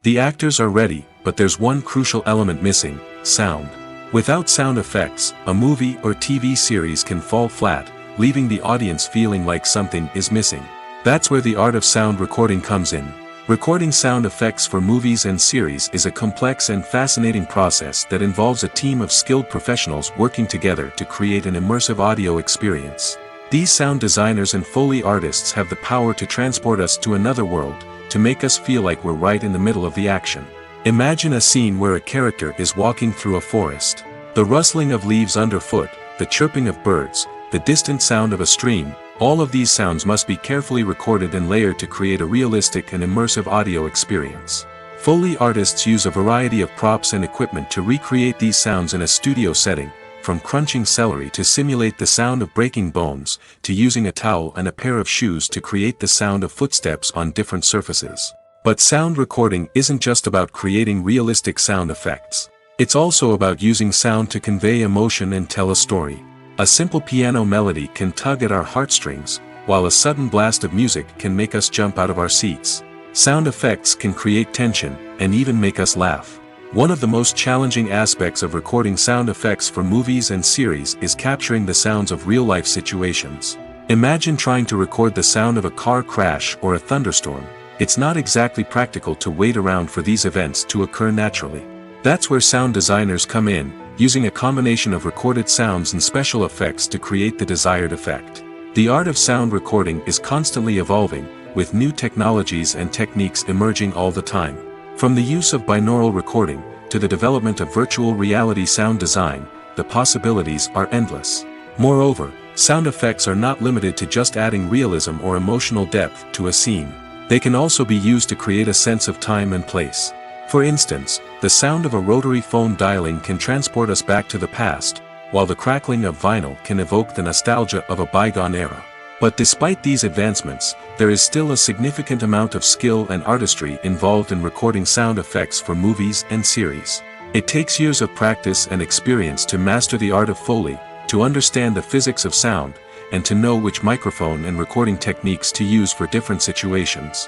The actors are ready, but there's one crucial element missing: sound. Without sound effects, a movie or TV series can fall flat, leaving the audience feeling like something is missing. That's where the art of sound recording comes in. Recording sound effects for movies and series is a complex and fascinating process that involves a team of skilled professionals working together to create an immersive audio experience. These sound designers and Foley artists have the power to transport us to another world, to make us feel like we're right in the middle of the action. Imagine a scene where a character is walking through a forest. The rustling of leaves underfoot, the chirping of birds, the distant sound of a stream, all of these sounds must be carefully recorded and layered to create a realistic and immersive audio experience. Foley artists use a variety of props and equipment to recreate these sounds in a studio setting, from crunching celery to simulate the sound of breaking bones, to using a towel and a pair of shoes to create the sound of footsteps on different surfaces. But sound recording isn't just about creating realistic sound effects. It's also about using sound to convey emotion and tell a story. A simple piano melody can tug at our heartstrings, while a sudden blast of music can make us jump out of our seats. Sound effects can create tension, and even make us laugh. One of the most challenging aspects of recording sound effects for movies and series is capturing the sounds of real-life situations. Imagine trying to record the sound of a car crash or a thunderstorm. It's not exactly practical to wait around for these events to occur naturally. That's where sound designers come in, using a combination of recorded sounds and special effects to create the desired effect. The art of sound recording is constantly evolving, with new technologies and techniques emerging all the time. From the use of binaural recording, to the development of virtual reality sound design, the possibilities are endless. Moreover, sound effects are not limited to just adding realism or emotional depth to a scene. They can also be used to create a sense of time and place. For instance, the sound of a rotary phone dialing can transport us back to the past, while the crackling of vinyl can evoke the nostalgia of a bygone era. But despite these advancements, there is still a significant amount of skill and artistry involved in recording sound effects for movies and series. It takes years of practice and experience to master the art of Foley, to understand the physics of sound, and to know which microphone and recording techniques to use for different situations.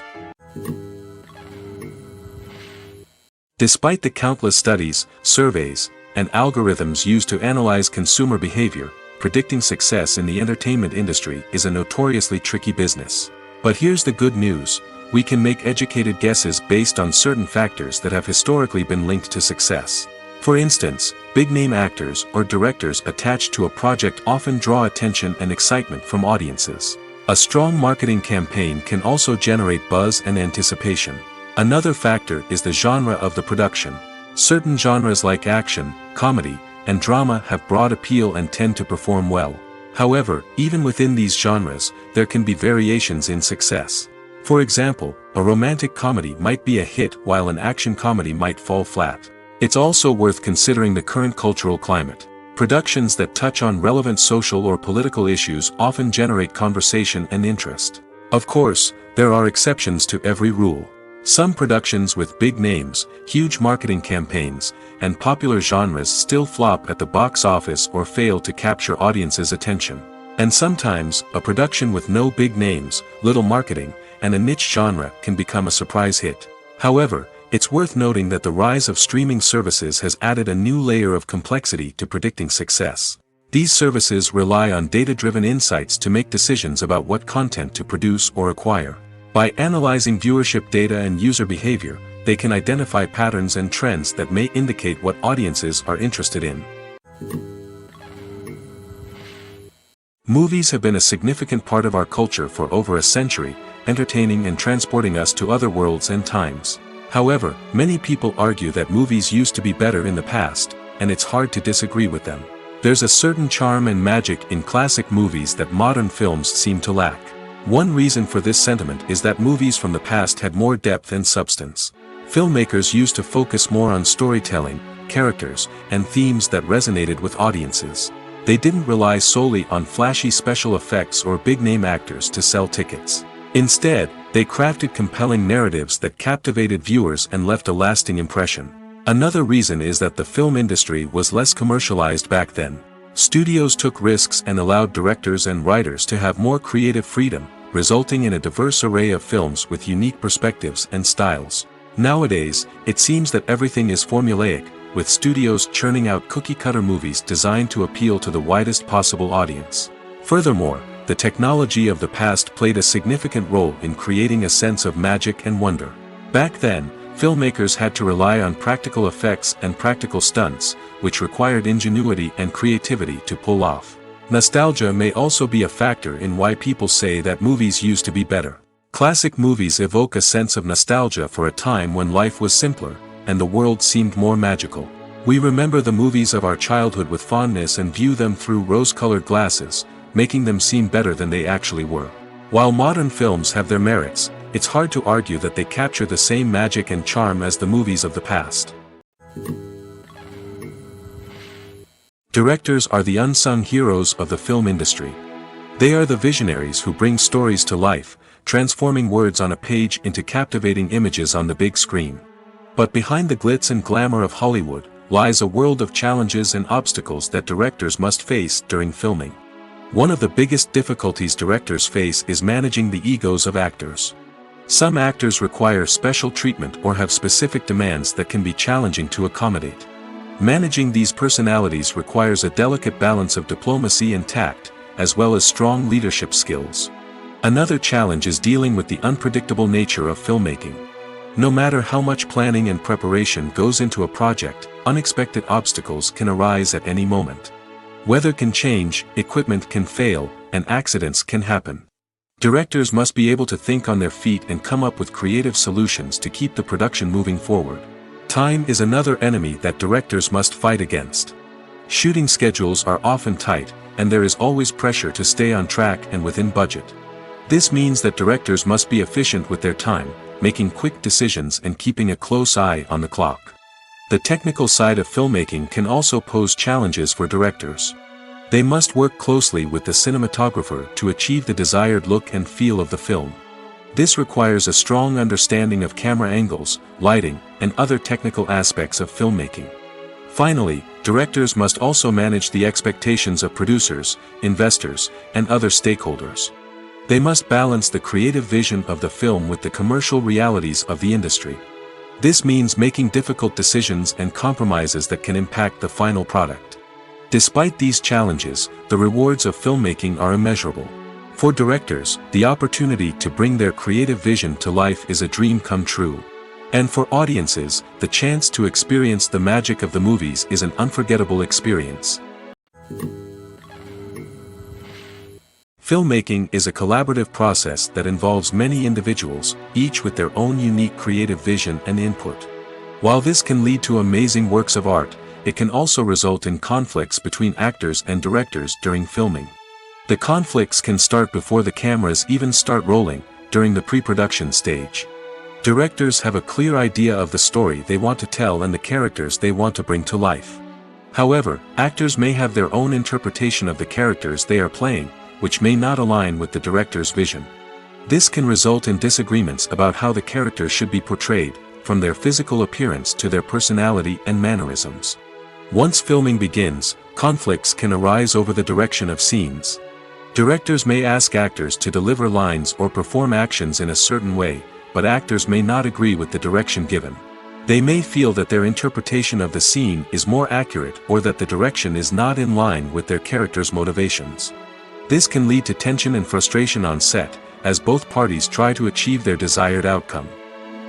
Despite the countless studies, surveys, and algorithms used to analyze consumer behavior, predicting success in the entertainment industry is a notoriously tricky business. But here's the good news: we can make educated guesses based on certain factors that have historically been linked to success. For instance, big-name actors or directors attached to a project often draw attention and excitement from audiences. A strong marketing campaign can also generate buzz and anticipation. Another factor is the genre of the production. Certain genres like action, comedy, and drama have broad appeal and tend to perform well. However, even within these genres, there can be variations in success. For example, a romantic comedy might be a hit while an action comedy might fall flat. It's also worth considering the current cultural climate. Productions that touch on relevant social or political issues often generate conversation and interest. Of course, there are exceptions to every rule. Some productions with big names, huge marketing campaigns, and popular genres still flop at the box office or fail to capture audiences' attention. And sometimes, a production with no big names, little marketing, and a niche genre can become a surprise hit. However, it's worth noting that the rise of streaming services has added a new layer of complexity to predicting success. These services rely on data-driven insights to make decisions about what content to produce or acquire. By analyzing viewership data and user behavior, they can identify patterns and trends that may indicate what audiences are interested in. Movies have been a significant part of our culture for over a century, entertaining and transporting us to other worlds and times. However, many people argue that movies used to be better in the past, and it's hard to disagree with them. There's a certain charm and magic in classic movies that modern films seem to lack. One reason for this sentiment is that movies from the past had more depth and substance. Filmmakers used to focus more on storytelling, characters, and themes that resonated with audiences. They didn't rely solely on flashy special effects or big-name actors to sell tickets. Instead, they crafted compelling narratives that captivated viewers and left a lasting impression. Another reason is that the film industry was less commercialized back then. Studios took risks and allowed directors and writers to have more creative freedom, resulting in a diverse array of films with unique perspectives and styles. Nowadays, it seems that everything is formulaic, with studios churning out cookie-cutter movies designed to appeal to the widest possible audience. Furthermore, the technology of the past played a significant role in creating a sense of magic and wonder. Back then, filmmakers had to rely on practical effects and practical stunts, which required ingenuity and creativity to pull off. Nostalgia may also be a factor in why people say that movies used to be better. Classic movies evoke a sense of nostalgia for a time when life was simpler, and the world seemed more magical. We remember the movies of our childhood with fondness and view them through rose-colored glasses, making them seem better than they actually were. While modern films have their merits, it's hard to argue that they capture the same magic and charm as the movies of the past. Directors are the unsung heroes of the film industry. They are the visionaries who bring stories to life, transforming words on a page into captivating images on the big screen. But behind the glitz and glamour of Hollywood lies a world of challenges and obstacles that directors must face during filming. One of the biggest difficulties directors face is managing the egos of actors. Some actors require special treatment or have specific demands that can be challenging to accommodate. Managing these personalities requires a delicate balance of diplomacy and tact, as well as strong leadership skills. Another challenge is dealing with the unpredictable nature of filmmaking. No matter how much planning and preparation goes into a project, unexpected obstacles can arise at any moment. Weather can change, equipment can fail, and accidents can happen. Directors must be able to think on their feet and come up with creative solutions to keep the production moving forward. Time is another enemy that directors must fight against. Shooting schedules are often tight, and there is always pressure to stay on track and within budget. This means that directors must be efficient with their time, making quick decisions and keeping a close eye on the clock. The technical side of filmmaking can also pose challenges for directors. They must work closely with the cinematographer to achieve the desired look and feel of the film. This requires a strong understanding of camera angles, lighting, and other technical aspects of filmmaking. Finally, directors must also manage the expectations of producers, investors, and other stakeholders. They must balance the creative vision of the film with the commercial realities of the industry. This means making difficult decisions and compromises that can impact the final product. Despite these challenges, the rewards of filmmaking are immeasurable. For directors, the opportunity to bring their creative vision to life is a dream come true. And for audiences, the chance to experience the magic of the movies is an unforgettable experience. Filmmaking is a collaborative process that involves many individuals, each with their own unique creative vision and input. While this can lead to amazing works of art, it can also result in conflicts between actors and directors during filming. The conflicts can start before the cameras even start rolling, during the pre-production stage. Directors have a clear idea of the story they want to tell and the characters they want to bring to life. However, actors may have their own interpretation of the characters they are playing, which may not align with the director's vision. This can result in disagreements about how the characters should be portrayed, from their physical appearance to their personality and mannerisms. Once filming begins, conflicts can arise over the direction of scenes. Directors may ask actors to deliver lines or perform actions in a certain way, but actors may not agree with the direction given. They may feel that their interpretation of the scene is more accurate or that the direction is not in line with their character's motivations. This can lead to tension and frustration on set, as both parties try to achieve their desired outcome.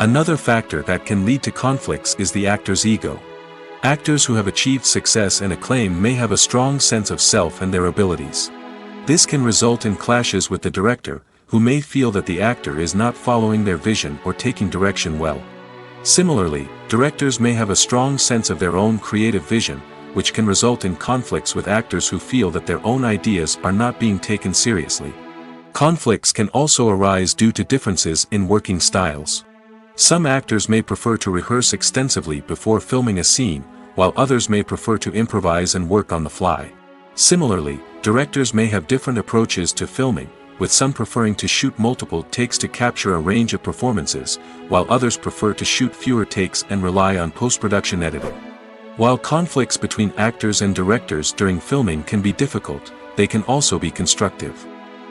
Another factor that can lead to conflicts is the actor's ego. Actors who have achieved success and acclaim may have a strong sense of self and their abilities. This can result in clashes with the director, who may feel that the actor is not following their vision or taking direction well. Similarly, directors may have a strong sense of their own creative vision, which can result in conflicts with actors who feel that their own ideas are not being taken seriously. Conflicts can also arise due to differences in working styles. Some actors may prefer to rehearse extensively before filming a scene, while others may prefer to improvise and work on the fly. Similarly, directors may have different approaches to filming, with some preferring to shoot multiple takes to capture a range of performances, while others prefer to shoot fewer takes and rely on post-production editing. While conflicts between actors and directors during filming can be difficult, they can also be constructive.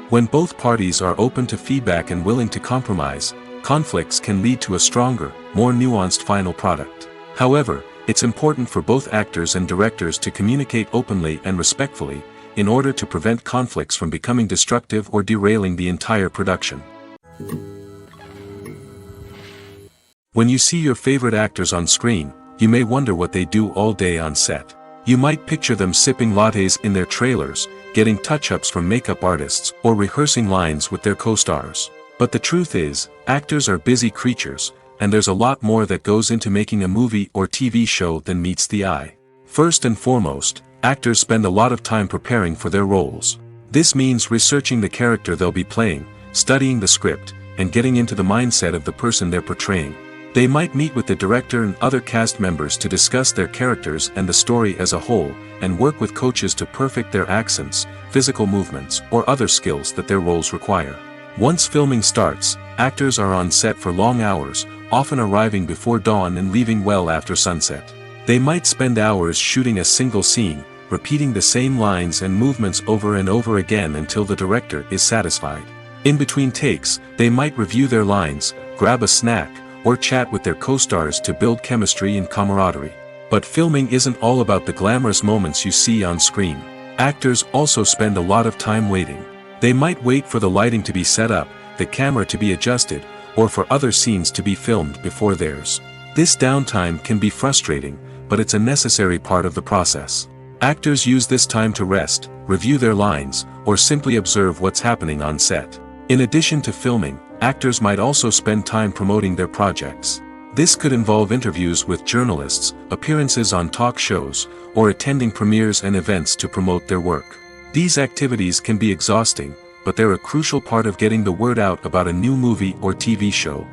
When both parties are open to feedback and willing to compromise, conflicts can lead to a stronger, more nuanced final product. However, it's important for both actors and directors to communicate openly and respectfully, in order to prevent conflicts from becoming destructive or derailing the entire production. When you see your favorite actors on screen, you may wonder what they do all day on set. You might picture them sipping lattes in their trailers, getting touch-ups from makeup artists, or rehearsing lines with their co-stars. But the truth is, actors are busy creatures, and there's a lot more that goes into making a movie or TV show than meets the eye. First and foremost, actors spend a lot of time preparing for their roles. This means researching the character they'll be playing, studying the script, and getting into the mindset of the person they're portraying. They might meet with the director and other cast members to discuss their characters and the story as a whole, and work with coaches to perfect their accents, physical movements, or other skills that their roles require. Once filming starts, actors are on set for long hours, often arriving before dawn and leaving well after sunset. They might spend hours shooting a single scene, repeating the same lines and movements over and over again until the director is satisfied. In between takes, they might review their lines, grab a snack, or chat with their co-stars to build chemistry and camaraderie. But filming isn't all about the glamorous moments you see on screen. Actors also spend a lot of time waiting. They might wait for the lighting to be set up, the camera to be adjusted, or for other scenes to be filmed before theirs. This downtime can be frustrating, but it's a necessary part of the process. Actors use this time to rest, review their lines, or simply observe what's happening on set. In addition to filming, actors might also spend time promoting their projects. This could involve interviews with journalists, appearances on talk shows, or attending premieres and events to promote their work. These activities can be exhausting, but they're a crucial part of getting the word out about a new movie or TV show.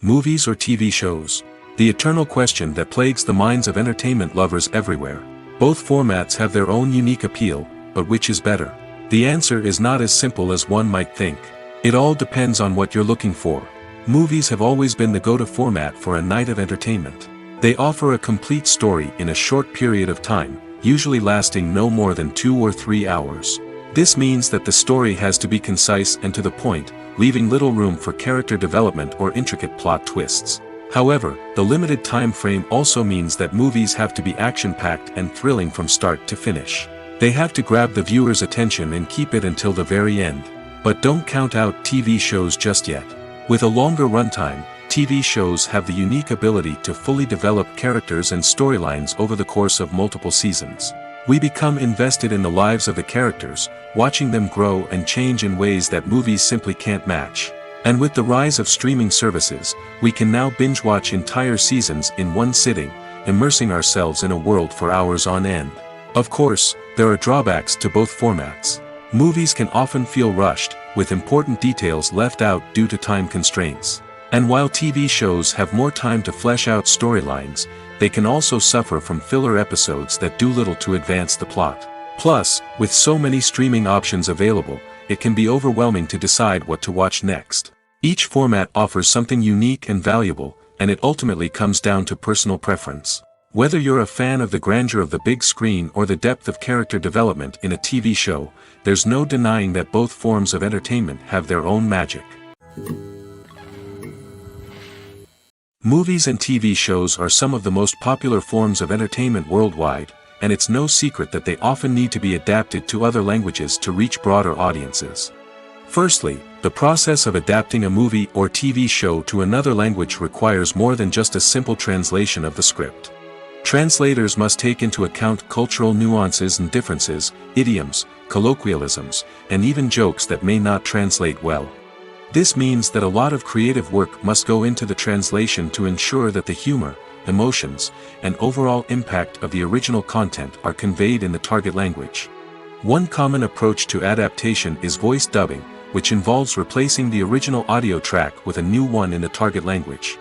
Movies or TV shows? The eternal question that plagues the minds of entertainment lovers everywhere. Both formats have their own unique appeal, but which is better? The answer is not as simple as one might think. It all depends on what you're looking for. Movies have always been the go-to format for a night of entertainment. They offer a complete story in a short period of time, usually lasting no more than 2 or 3 hours. This means that the story has to be concise and to the point, leaving little room for character development or intricate plot twists. However, the limited time frame also means that movies have to be action-packed and thrilling from start to finish. They have to grab the viewer's attention and keep it until the very end. But don't count out TV shows just yet. With a longer runtime, TV shows have the unique ability to fully develop characters and storylines over the course of multiple seasons. We become invested in the lives of the characters, watching them grow and change in ways that movies simply can't match. And with the rise of streaming services, we can now binge-watch entire seasons in one sitting, immersing ourselves in a world for hours on end. Of course, there are drawbacks to both formats. Movies can often feel rushed, with important details left out due to time constraints. And while TV shows have more time to flesh out storylines, they can also suffer from filler episodes that do little to advance the plot. Plus, with so many streaming options available, it can be overwhelming to decide what to watch next. Each format offers something unique and valuable, and it ultimately comes down to personal preference. Whether you're a fan of the grandeur of the big screen or the depth of character development in a TV show, there's no denying that both forms of entertainment have their own magic. Movies and TV shows are some of the most popular forms of entertainment worldwide, and it's no secret that they often need to be adapted to other languages to reach broader audiences. Firstly, the process of adapting a movie or TV show to another language requires more than just a simple translation of the script. Translators must take into account cultural nuances and differences, idioms, colloquialisms, and even jokes that may not translate well. This means that a lot of creative work must go into the translation to ensure that the humor, emotions, and overall impact of the original content are conveyed in the target language. One common approach to adaptation is voice dubbing, which involves replacing the original audio track with a new one in the target language.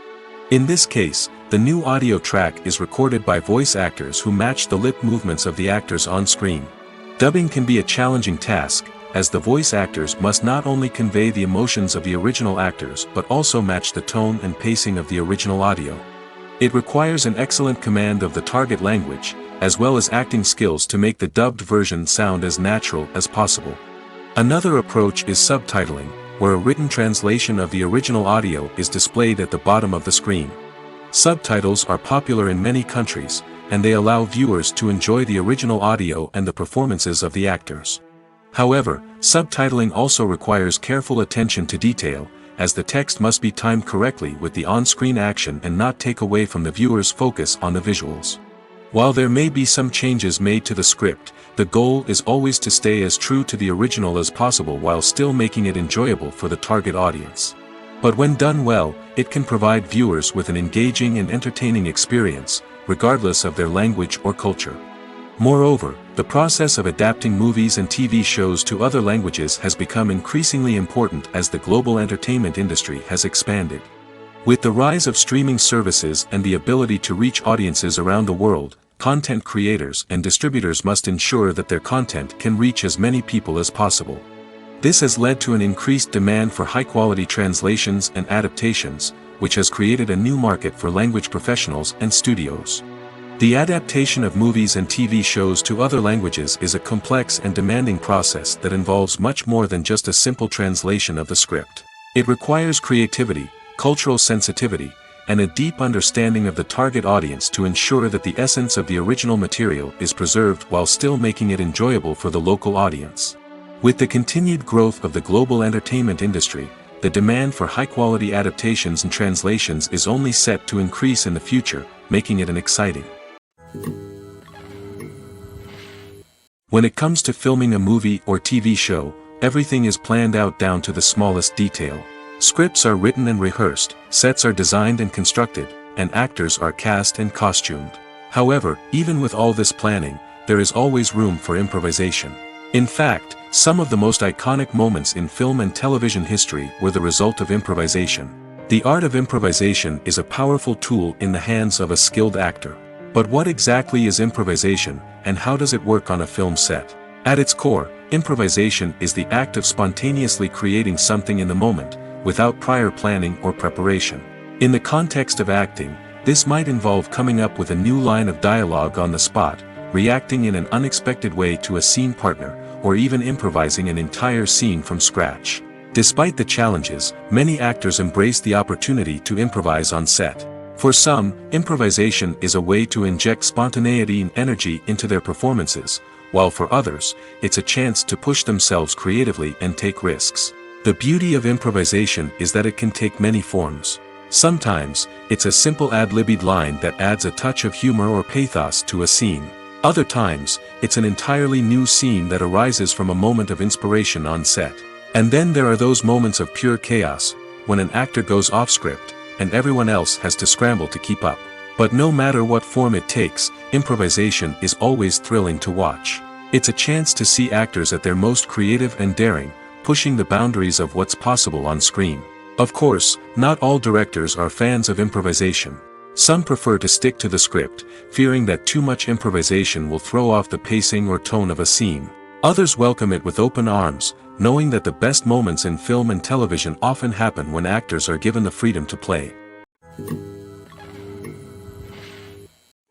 In this case, the new audio track is recorded by voice actors who match the lip movements of the actors on screen. Dubbing can be a challenging task, as the voice actors must not only convey the emotions of the original actors but also match the tone and pacing of the original audio. It requires an excellent command of the target language, as well as acting skills to make the dubbed version sound as natural as possible. Another approach is subtitling, where a written translation of the original audio is displayed at the bottom of the screen. Subtitles are popular in many countries, and they allow viewers to enjoy the original audio and the performances of the actors. However, subtitling also requires careful attention to detail, as the text must be timed correctly with the on-screen action and not take away from the viewer's focus on the visuals. While there may be some changes made to the script, the goal is always to stay as true to the original as possible while still making it enjoyable for the target audience. But when done well, it can provide viewers with an engaging and entertaining experience, regardless of their language or culture. Moreover, the process of adapting movies and TV shows to other languages has become increasingly important as the global entertainment industry has expanded. With the rise of streaming services and the ability to reach audiences around the world, content creators and distributors must ensure that their content can reach as many people as possible. This has led to an increased demand for high-quality translations and adaptations, which has created a new market for language professionals and studios. The adaptation of movies and TV shows to other languages is a complex and demanding process that involves much more than just a simple translation of the script. It requires creativity, cultural sensitivity, and a deep understanding of the target audience to ensure that the essence of the original material is preserved while still making it enjoyable for the local audience. With the continued growth of the global entertainment industry, the demand for high-quality adaptations and translations is only set to increase in the future, making it exciting. When it comes to filming a movie or TV show, everything is planned out down to the smallest detail. Scripts are written and rehearsed, sets are designed and constructed, and actors are cast and costumed. However, even with all this planning, there is always room for improvisation. In fact, some of the most iconic moments in film and television history were the result of improvisation. The art of improvisation is a powerful tool in the hands of a skilled actor. But what exactly is improvisation, and how does it work on a film set? At its core, improvisation is the act of spontaneously creating something in the moment, without prior planning or preparation. In the context of acting, this might involve coming up with a new line of dialogue on the spot, reacting in an unexpected way to a scene partner, or even improvising an entire scene from scratch. Despite the challenges, many actors embrace the opportunity to improvise on set. For some, improvisation is a way to inject spontaneity and energy into their performances, while for others, it's a chance to push themselves creatively and take risks. The beauty of improvisation is that it can take many forms. Sometimes, it's a simple ad-libbed line that adds a touch of humor or pathos to a scene. Other times, it's an entirely new scene that arises from a moment of inspiration on set. And then there are those moments of pure chaos, when an actor goes off script, and everyone else has to scramble to keep up. But no matter what form it takes, improvisation is always thrilling to watch. It's a chance to see actors at their most creative and daring, pushing the boundaries of what's possible on screen. Of course, not all directors are fans of improvisation. Some prefer to stick to the script, fearing that too much improvisation will throw off the pacing or tone of a scene. Others welcome it with open arms, knowing that the best moments in film and television often happen when actors are given the freedom to play.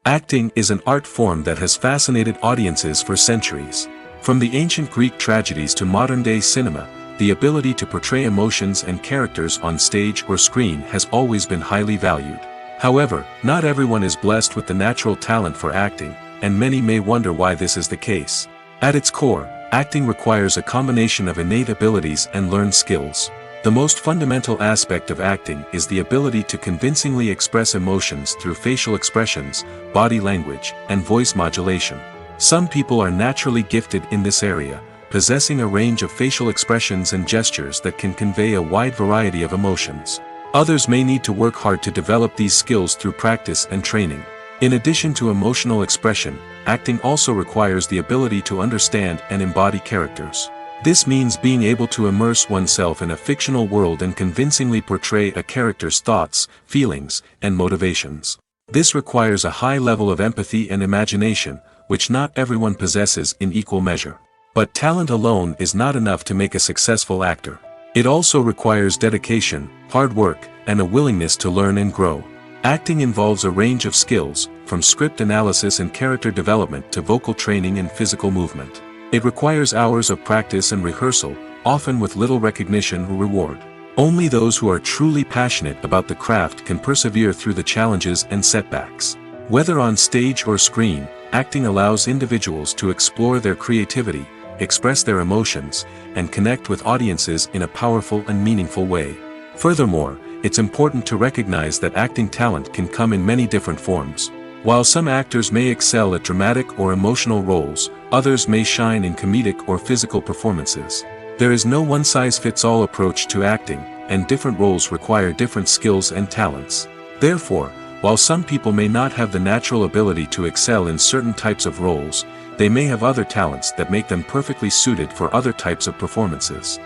Acting is an art form that has fascinated audiences for centuries. From the ancient Greek tragedies to modern-day cinema, the ability to portray emotions and characters on stage or screen has always been highly valued. However, not everyone is blessed with the natural talent for acting, and many may wonder why this is the case. At its core, acting requires a combination of innate abilities and learned skills. The most fundamental aspect of acting is the ability to convincingly express emotions through facial expressions, body language, and voice modulation. Some people are naturally gifted in this area, possessing a range of facial expressions and gestures that can convey a wide variety of emotions. Others may need to work hard to develop these skills through practice and training. In addition to emotional expression, acting also requires the ability to understand and embody characters. This means being able to immerse oneself in a fictional world and convincingly portray a character's thoughts, feelings, and motivations. This requires a high level of empathy and imagination, which not everyone possesses in equal measure. But talent alone is not enough to make a successful actor. It also requires dedication, hard work, and a willingness to learn and grow. Acting involves a range of skills, from script analysis and character development to vocal training and physical movement. It requires hours of practice and rehearsal, often with little recognition or reward. Only those who are truly passionate about the craft can persevere through the challenges and setbacks. Whether on stage or screen, acting allows individuals to explore their creativity, express their emotions, and connect with audiences in a powerful and meaningful way. Furthermore, it's important to recognize that acting talent can come in many different forms. While some actors may excel at dramatic or emotional roles, others may shine in comedic or physical performances. There is no one-size-fits-all approach to acting, and different roles require different skills and talents. Therefore, while some people may not have the natural ability to excel in certain types of roles, they may have other talents that make them perfectly suited for other types of performances.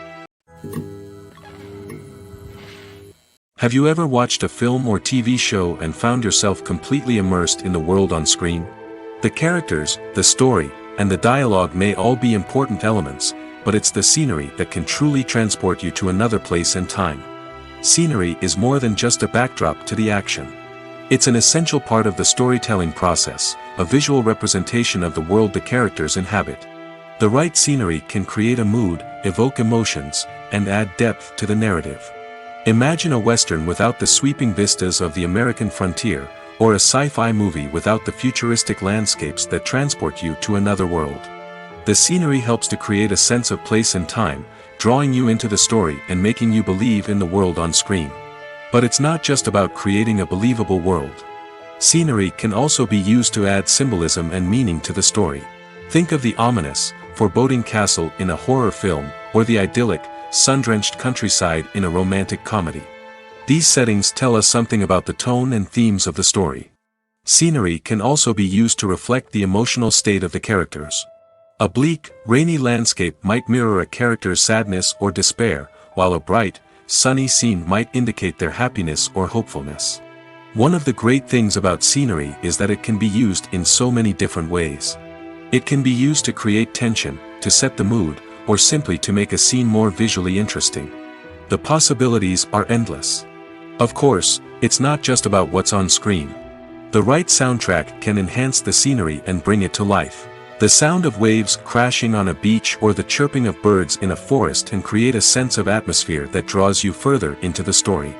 Have you ever watched a film or TV show and found yourself completely immersed in the world on screen? The characters, the story, and the dialogue may all be important elements, but it's the scenery that can truly transport you to another place and time. Scenery is more than just a backdrop to the action. It's an essential part of the storytelling process, a visual representation of the world the characters inhabit. The right scenery can create a mood, evoke emotions, and add depth to the narrative. Imagine a Western without the sweeping vistas of the American frontier, or a sci-fi movie without the futuristic landscapes that transport you to another world. The scenery helps to create a sense of place and time, drawing you into the story and making you believe in the world on screen. But it's not just about creating a believable world. Scenery can also be used to add symbolism and meaning to the story. Think of the ominous, foreboding castle in a horror film, or the idyllic, sun-drenched countryside in a romantic comedy. These settings tell us something about the tone and themes of the story. Scenery can also be used to reflect the emotional state of the characters. A bleak, rainy landscape might mirror a character's sadness or despair, while a bright, sunny scene might indicate their happiness or hopefulness. One of the great things about scenery is that it can be used in so many different ways. It can be used to create tension, to set the mood, or simply to make a scene more visually interesting. The possibilities are endless. Of course, it's not just about what's on screen. The right soundtrack can enhance the scenery and bring it to life. The sound of waves crashing on a beach or the chirping of birds in a forest can create a sense of atmosphere that draws you further into the story.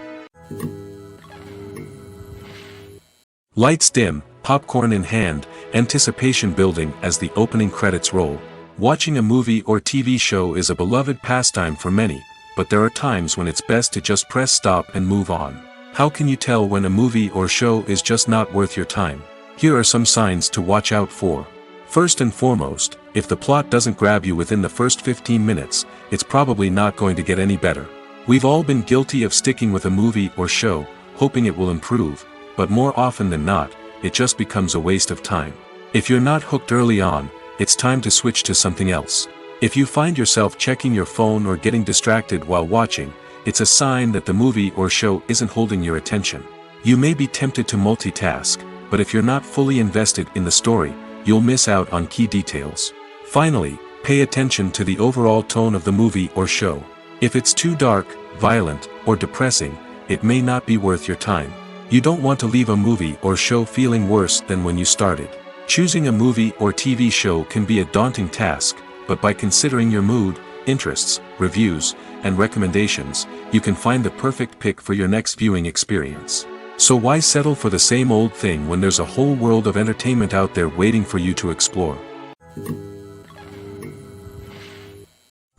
Lights dim, popcorn in hand, anticipation building as the opening credits roll. Watching a movie or TV show is a beloved pastime for many, but there are times when it's best to just press stop and move on. How can you tell when a movie or show is just not worth your time? Here are some signs to watch out for. First and foremost, if the plot doesn't grab you within the first 15 minutes, it's probably not going to get any better. We've all been guilty of sticking with a movie or show, hoping it will improve, but more often than not, it just becomes a waste of time. If you're not hooked early on, it's time to switch to something else. If you find yourself checking your phone or getting distracted while watching, it's a sign that the movie or show isn't holding your attention. You may be tempted to multitask, but if you're not fully invested in the story, you'll miss out on key details. Finally, pay attention to the overall tone of the movie or show. If it's too dark, violent, or depressing, it may not be worth your time. You don't want to leave a movie or show feeling worse than when you started. Choosing a movie or TV show can be a daunting task, but by considering your mood, interests, reviews, and recommendations, you can find the perfect pick for your next viewing experience. So why settle for the same old thing when there's a whole world of entertainment out there waiting for you to explore?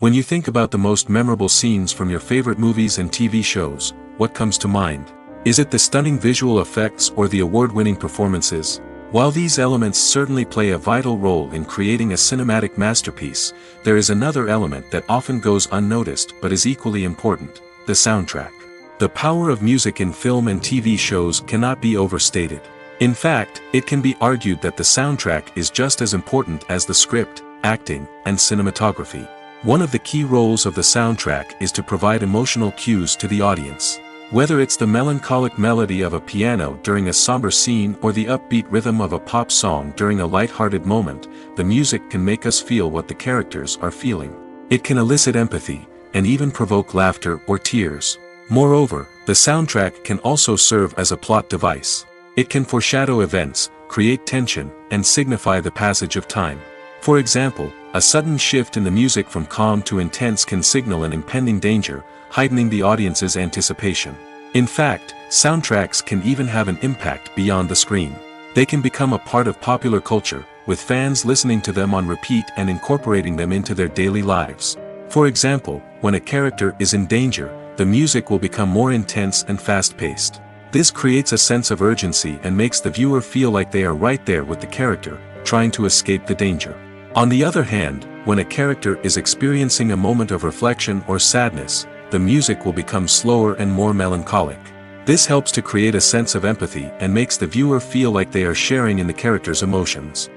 When you think about the most memorable scenes from your favorite movies and TV shows, what comes to mind? Is it the stunning visual effects or the award-winning performances? While these elements certainly play a vital role in creating a cinematic masterpiece, there is another element that often goes unnoticed but is equally important: the soundtrack. The power of music in film and TV shows cannot be overstated. In fact, it can be argued that the soundtrack is just as important as the script, acting, and cinematography. One of the key roles of the soundtrack is to provide emotional cues to the audience. Whether it's the melancholic melody of a piano during a somber scene or the upbeat rhythm of a pop song during a light-hearted moment, the music can make us feel what the characters are feeling. It can elicit empathy, and even provoke laughter or tears. Moreover, the soundtrack can also serve as a plot device. It can foreshadow events, create tension, and signify the passage of time. For example, a sudden shift in the music from calm to intense can signal an impending danger, heightening the audience's anticipation. In fact, soundtracks can even have an impact beyond the screen. They can become a part of popular culture, with fans listening to them on repeat and incorporating them into their daily lives. For example, when a character is in danger, the music will become more intense and fast-paced. This creates a sense of urgency and makes the viewer feel like they are right there with the character, trying to escape the danger. On the other hand, when a character is experiencing a moment of reflection or sadness, the music will become slower and more melancholic. This helps to create a sense of empathy and makes the viewer feel like they are sharing in the character's emotions.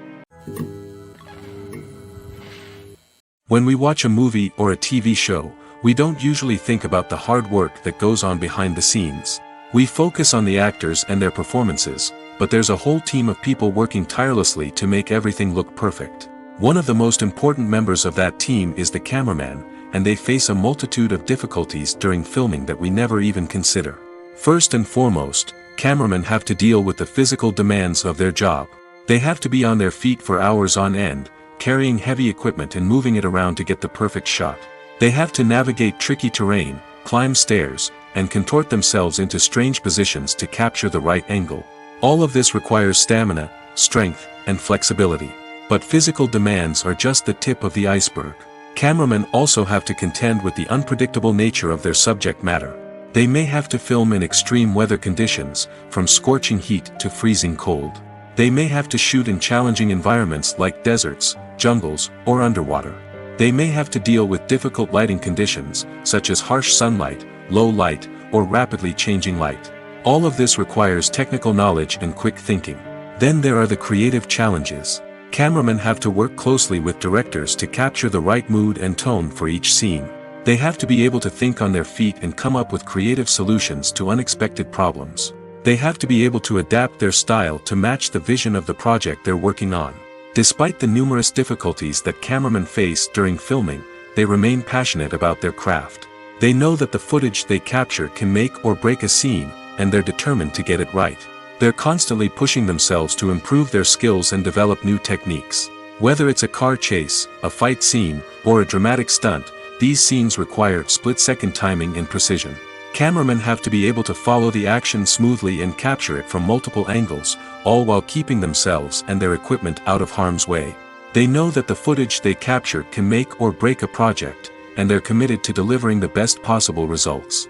When we watch a movie or a TV show, we don't usually think about the hard work that goes on behind the scenes. We focus on the actors and their performances, but there's a whole team of people working tirelessly to make everything look perfect. One of the most important members of that team is the cameraman, and they face a multitude of difficulties during filming that we never even consider. First and foremost, cameramen have to deal with the physical demands of their job. They have to be on their feet for hours on end, carrying heavy equipment and moving it around to get the perfect shot. They have to navigate tricky terrain, climb stairs, and contort themselves into strange positions to capture the right angle. All of this requires stamina, strength, and flexibility. But physical demands are just the tip of the iceberg. Cameramen also have to contend with the unpredictable nature of their subject matter. They may have to film in extreme weather conditions, from scorching heat to freezing cold. They may have to shoot in challenging environments like deserts, jungles, or underwater. They may have to deal with difficult lighting conditions, such as harsh sunlight, low light, or rapidly changing light. All of this requires technical knowledge and quick thinking. Then there are the creative challenges. Cameramen have to work closely with directors to capture the right mood and tone for each scene. They have to be able to think on their feet and come up with creative solutions to unexpected problems. They have to be able to adapt their style to match the vision of the project they're working on. Despite the numerous difficulties that cameramen face during filming, they remain passionate about their craft. They know that the footage they capture can make or break a scene, and they're determined to get it right. They're constantly pushing themselves to improve their skills and develop new techniques. Whether it's a car chase, a fight scene, or a dramatic stunt, these scenes require split-second timing and precision. Cameramen have to be able to follow the action smoothly and capture it from multiple angles, all while keeping themselves and their equipment out of harm's way. They know that the footage they capture can make or break a project, and they're committed to delivering the best possible results.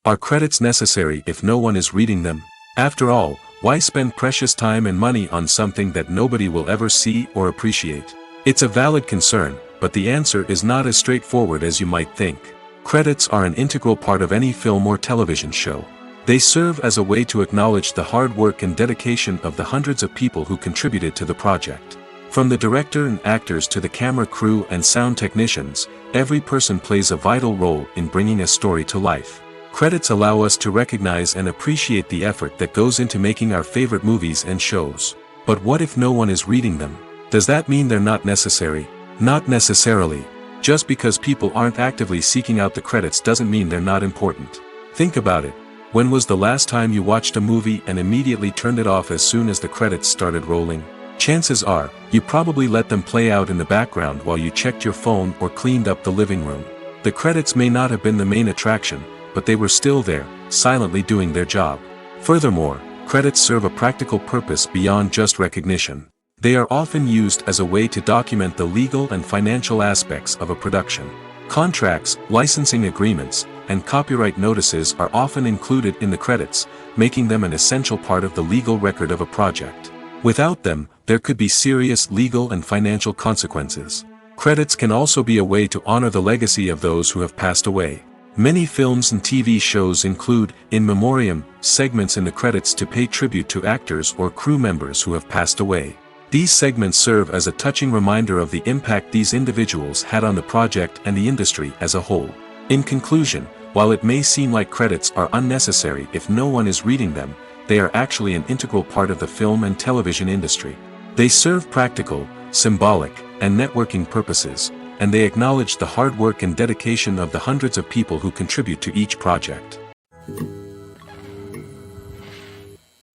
Are credits necessary if no one is reading them? After all, why spend precious time and money on something that nobody will ever see or appreciate? It's a valid concern, but the answer is not as straightforward as you might think. Credits are an integral part of any film or television show. They serve as a way to acknowledge the hard work and dedication of the hundreds of people who contributed to the project. From the director and actors to the camera crew and sound technicians, every person plays a vital role in bringing a story to life. Credits allow us to recognize and appreciate the effort that goes into making our favorite movies and shows. But what if no one is reading them? Does that mean they're not necessary? Not necessarily. Just because people aren't actively seeking out the credits doesn't mean they're not important. Think about it. When was the last time you watched a movie and immediately turned it off as soon as the credits started rolling? Chances are, you probably let them play out in the background while you checked your phone or cleaned up the living room. The credits may not have been the main attraction, but they were still there, silently doing their job. Furthermore, credits serve a practical purpose beyond just recognition. They are often used as a way to document the legal and financial aspects of a production. Contracts, licensing agreements, and copyright notices are often included in the credits, making them an essential part of the legal record of a project. Without them, there could be serious legal and financial consequences. Credits can also be a way to honor the legacy of those who have passed away. Many films and TV shows include, in memoriam, segments in the credits to pay tribute to actors or crew members who have passed away. These segments serve as a touching reminder of the impact these individuals had on the project and the industry as a whole. In conclusion, while it may seem like credits are unnecessary if no one is reading them, they are actually an integral part of the film and television industry. They serve practical, symbolic, and networking purposes, and they acknowledge the hard work and dedication of the hundreds of people who contribute to each project.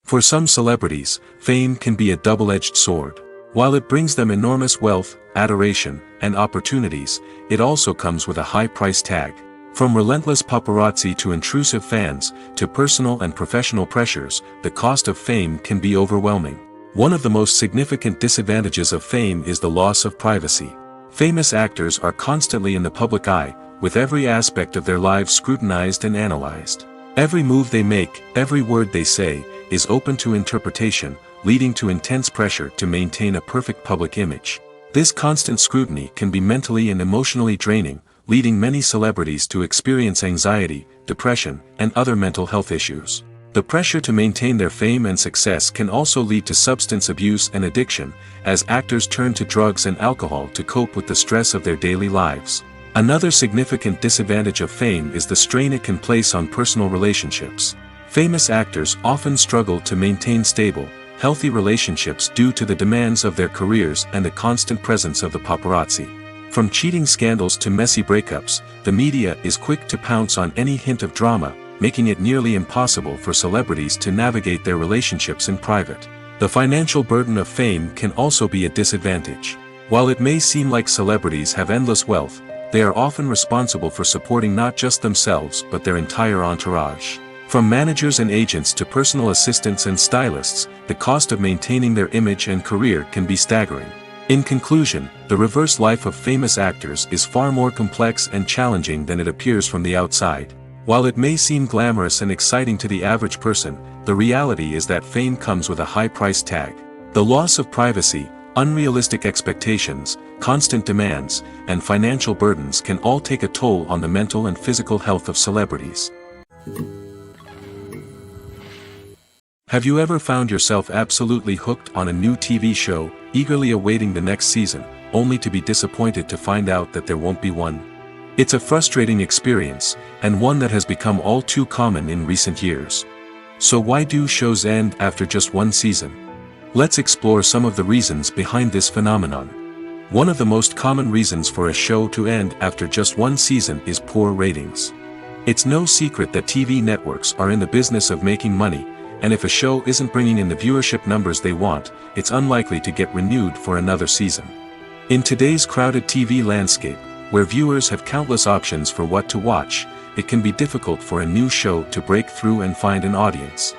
For some celebrities, fame can be a double-edged sword. While it brings them enormous wealth, adoration, and opportunities, it also comes with a high price tag. From relentless paparazzi to intrusive fans, to personal and professional pressures, the cost of fame can be overwhelming. One of the most significant disadvantages of fame is the loss of privacy. Famous actors are constantly in the public eye, with every aspect of their lives scrutinized and analyzed. Every move they make, every word they say, is open to interpretation, leading to intense pressure to maintain a perfect public image. This constant scrutiny can be mentally and emotionally draining, leading many celebrities to experience anxiety, depression, and other mental health issues. The pressure to maintain their fame and success can also lead to substance abuse and addiction, as actors turn to drugs and alcohol to cope with the stress of their daily lives. Another significant disadvantage of fame is the strain it can place on personal relationships. Famous actors often struggle to maintain stable, healthy relationships due to the demands of their careers and the constant presence of the paparazzi. From cheating scandals to messy breakups, the media is quick to pounce on any hint of drama, making it nearly impossible for celebrities to navigate their relationships in private. The financial burden of fame can also be a disadvantage. While it may seem like celebrities have endless wealth, they are often responsible for supporting not just themselves but their entire entourage. From managers and agents to personal assistants and stylists, the cost of maintaining their image and career can be staggering. In conclusion, the reverse life of famous actors is far more complex and challenging than it appears from the outside. While it may seem glamorous and exciting to the average person, the reality is that fame comes with a high price tag. The loss of privacy, unrealistic expectations, constant demands, and financial burdens can all take a toll on the mental and physical health of celebrities. Have you ever found yourself absolutely hooked on a new TV show, eagerly awaiting the next season, only to be disappointed to find out that there won't be one? It's a frustrating experience, and one that has become all too common in recent years. So why do shows end after just one season? Let's explore some of the reasons behind this phenomenon. One of the most common reasons for a show to end after just one season is poor ratings. It's no secret that TV networks are in the business of making money, and if a show isn't bringing in the viewership numbers they want, it's unlikely to get renewed for another season. In today's crowded TV landscape, Where viewers have countless options for what to watch, it can be difficult for a new show to break through and find an audience.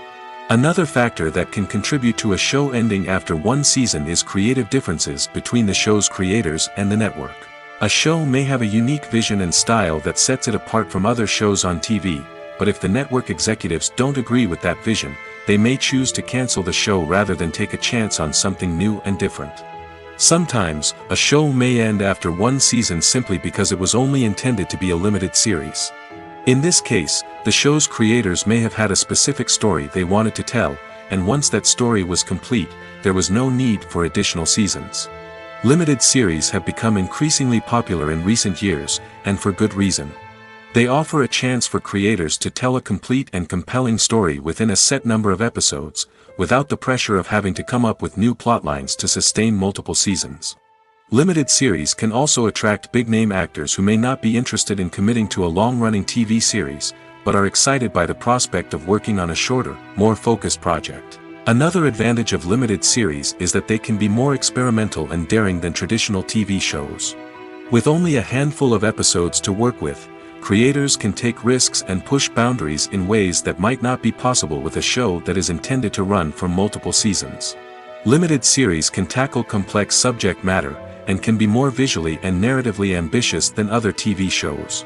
Another factor that can contribute to a show ending after one season is creative differences between the show's creators and the network. A show may have a unique vision and style that sets it apart from other shows on TV, but if the network executives don't agree with that vision, they may choose to cancel the show rather than take a chance on something new and different. Sometimes, a show may end after one season simply because it was only intended to be a limited series. In this case, the show's creators may have had a specific story they wanted to tell, and once that story was complete, there was no need for additional seasons. Limited series have become increasingly popular in recent years, and for good reason. They offer a chance for creators to tell a complete and compelling story within a set number of episodes, without the pressure of having to come up with new plotlines to sustain multiple seasons. Limited series can also attract big-name actors who may not be interested in committing to a long-running TV series, but are excited by the prospect of working on a shorter, more focused project. Another advantage of limited series is that they can be more experimental and daring than traditional TV shows. With only a handful of episodes to work with, creators can take risks and push boundaries in ways that might not be possible with a show that is intended to run for multiple seasons. Limited series can tackle complex subject matter, and can be more visually and narratively ambitious than other TV shows.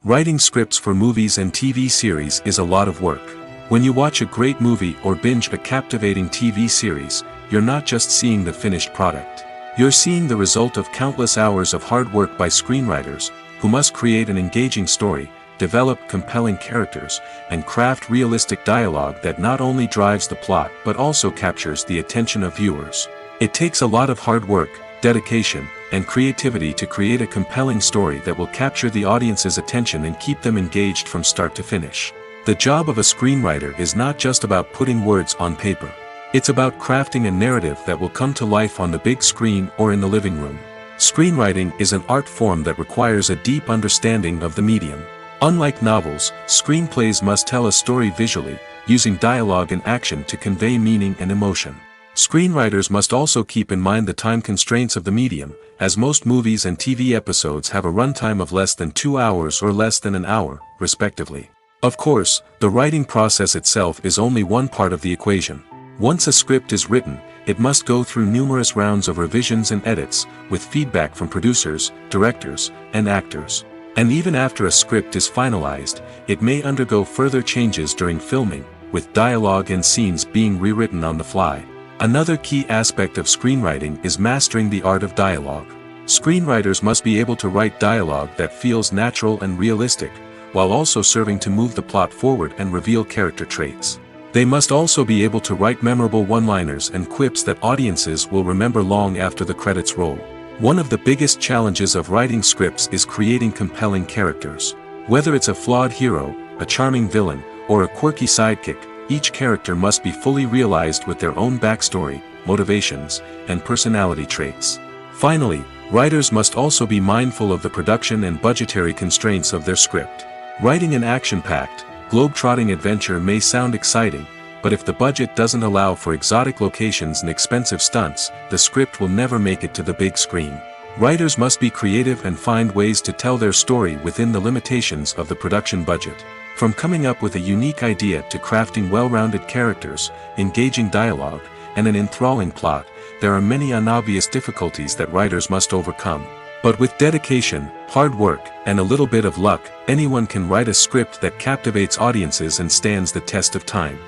Writing scripts for movies and TV series is a lot of work. When you watch a great movie or binge a captivating TV series, you're not just seeing the finished product. You're seeing the result of countless hours of hard work by screenwriters, who must create an engaging story, develop compelling characters, and craft realistic dialogue that not only drives the plot but also captures the attention of viewers. It takes a lot of hard work, dedication, and creativity to create a compelling story that will capture the audience's attention and keep them engaged from start to finish. The job of a screenwriter is not just about putting words on paper. It's about crafting a narrative that will come to life on the big screen or in the living room. Screenwriting is an art form that requires a deep understanding of the medium. Unlike novels, screenplays must tell a story visually, using dialogue and action to convey meaning and emotion. Screenwriters must also keep in mind the time constraints of the medium, as most movies and TV episodes have a runtime of less than 2 hours or less than an hour, respectively. Of course, the writing process itself is only one part of the equation. Once a script is written, it must go through numerous rounds of revisions and edits, with feedback from producers, directors, and actors. And even after a script is finalized, it may undergo further changes during filming, with dialogue and scenes being rewritten on the fly. Another key aspect of screenwriting is mastering the art of dialogue. Screenwriters must be able to write dialogue that feels natural and realistic, while also serving to move the plot forward and reveal character traits. They must also be able to write memorable one-liners and quips that audiences will remember long after the credits roll. One of the biggest challenges of writing scripts is creating compelling characters. Whether it's a flawed hero, a charming villain, or a quirky sidekick, each character must be fully realized with their own backstory, motivations, and personality traits. Finally, writers must also be mindful of the production and budgetary constraints of their script. Writing an action-packed, globe-trotting adventure may sound exciting, but if the budget doesn't allow for exotic locations and expensive stunts, the script will never make it to the big screen. Writers must be creative and find ways to tell their story within the limitations of the production budget. From coming up with a unique idea to crafting well-rounded characters, engaging dialogue, and an enthralling plot, there are many unobvious difficulties that writers must overcome. But with dedication, hard work, and a little bit of luck, anyone can write a script that captivates audiences and stands the test of time.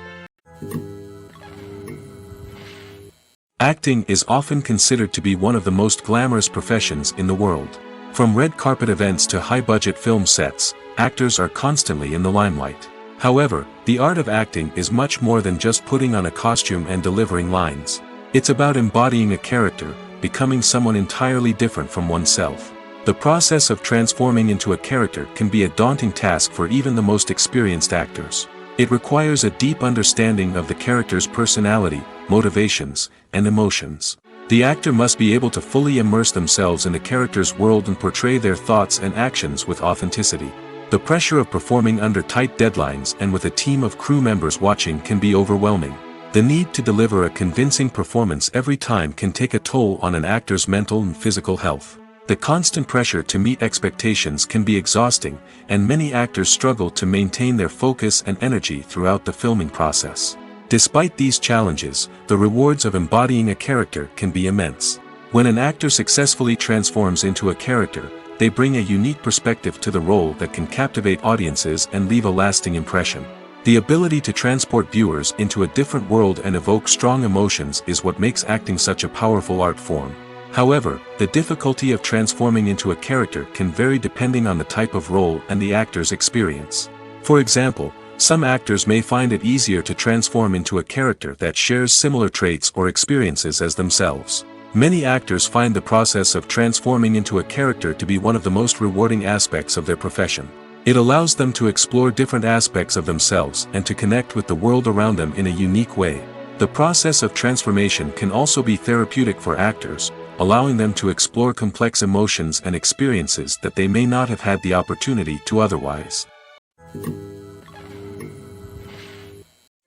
Acting is often considered to be one of the most glamorous professions in the world. From red carpet events to high-budget film sets, actors are constantly in the limelight. However, the art of acting is much more than just putting on a costume and delivering lines. It's about embodying a character, becoming someone entirely different from oneself. The process of transforming into a character can be a daunting task for even the most experienced actors. It requires a deep understanding of the character's personality, motivations, and emotions. The actor must be able to fully immerse themselves in the character's world and portray their thoughts and actions with authenticity. The pressure of performing under tight deadlines and with a team of crew members watching can be overwhelming. The need to deliver a convincing performance every time can take a toll on an actor's mental and physical health. The constant pressure to meet expectations can be exhausting, and many actors struggle to maintain their focus and energy throughout the filming process. Despite these challenges, the rewards of embodying a character can be immense. When an actor successfully transforms into a character, they bring a unique perspective to the role that can captivate audiences and leave a lasting impression. The ability to transport viewers into a different world and evoke strong emotions is what makes acting such a powerful art form. However, the difficulty of transforming into a character can vary depending on the type of role and the actor's experience. For example, some actors may find it easier to transform into a character that shares similar traits or experiences as themselves. Many actors find the process of transforming into a character to be one of the most rewarding aspects of their profession. It allows them to explore different aspects of themselves and to connect with the world around them in a unique way. The process of transformation can also be therapeutic for actors, allowing them to explore complex emotions and experiences that they may not have had the opportunity to otherwise.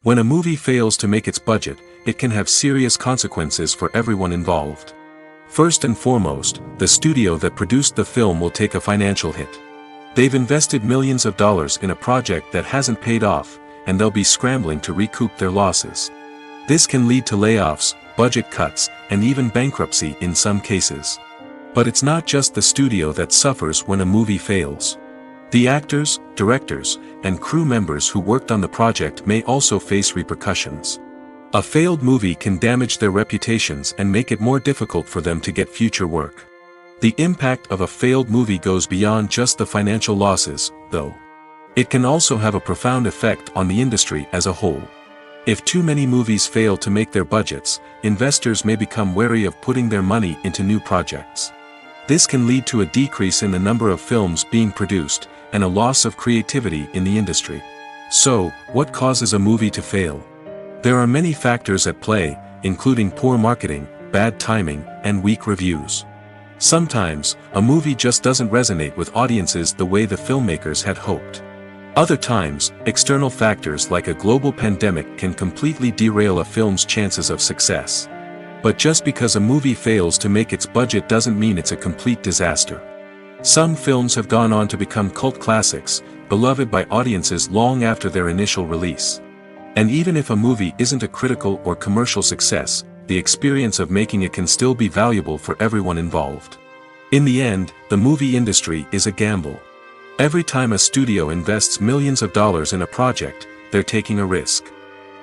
When a movie fails to make its budget, it can have serious consequences for everyone involved. First and foremost, the studio that produced the film will take a financial hit. They've invested millions of dollars in a project that hasn't paid off, and they'll be scrambling to recoup their losses. This can lead to layoffs, budget cuts, and even bankruptcy in some cases. But it's not just the studio that suffers when a movie fails. The actors, directors, and crew members who worked on the project may also face repercussions. A failed movie can damage their reputations and make it more difficult for them to get future work. The impact of a failed movie goes beyond just the financial losses, though. It can also have a profound effect on the industry as a whole. If too many movies fail to make their budgets, investors may become wary of putting their money into new projects. This can lead to a decrease in the number of films being produced, and a loss of creativity in the industry. So, what causes a movie to fail? There are many factors at play, including poor marketing, bad timing, and weak reviews. Sometimes, a movie just doesn't resonate with audiences the way the filmmakers had hoped. Other times, external factors like a global pandemic can completely derail a film's chances of success. But just because a movie fails to make its budget doesn't mean it's a complete disaster. Some films have gone on to become cult classics, beloved by audiences long after their initial release. And even if a movie isn't a critical or commercial success, the experience of making it can still be valuable for everyone involved. In the end, the movie industry is a gamble. Every time a studio invests millions of dollars in a project, they're taking a risk.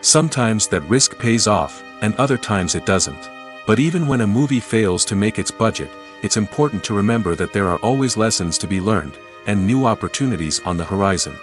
Sometimes that risk pays off, and other times it doesn't. But even when a movie fails to make its budget, it's important to remember that there are always lessons to be learned, and new opportunities on the horizon.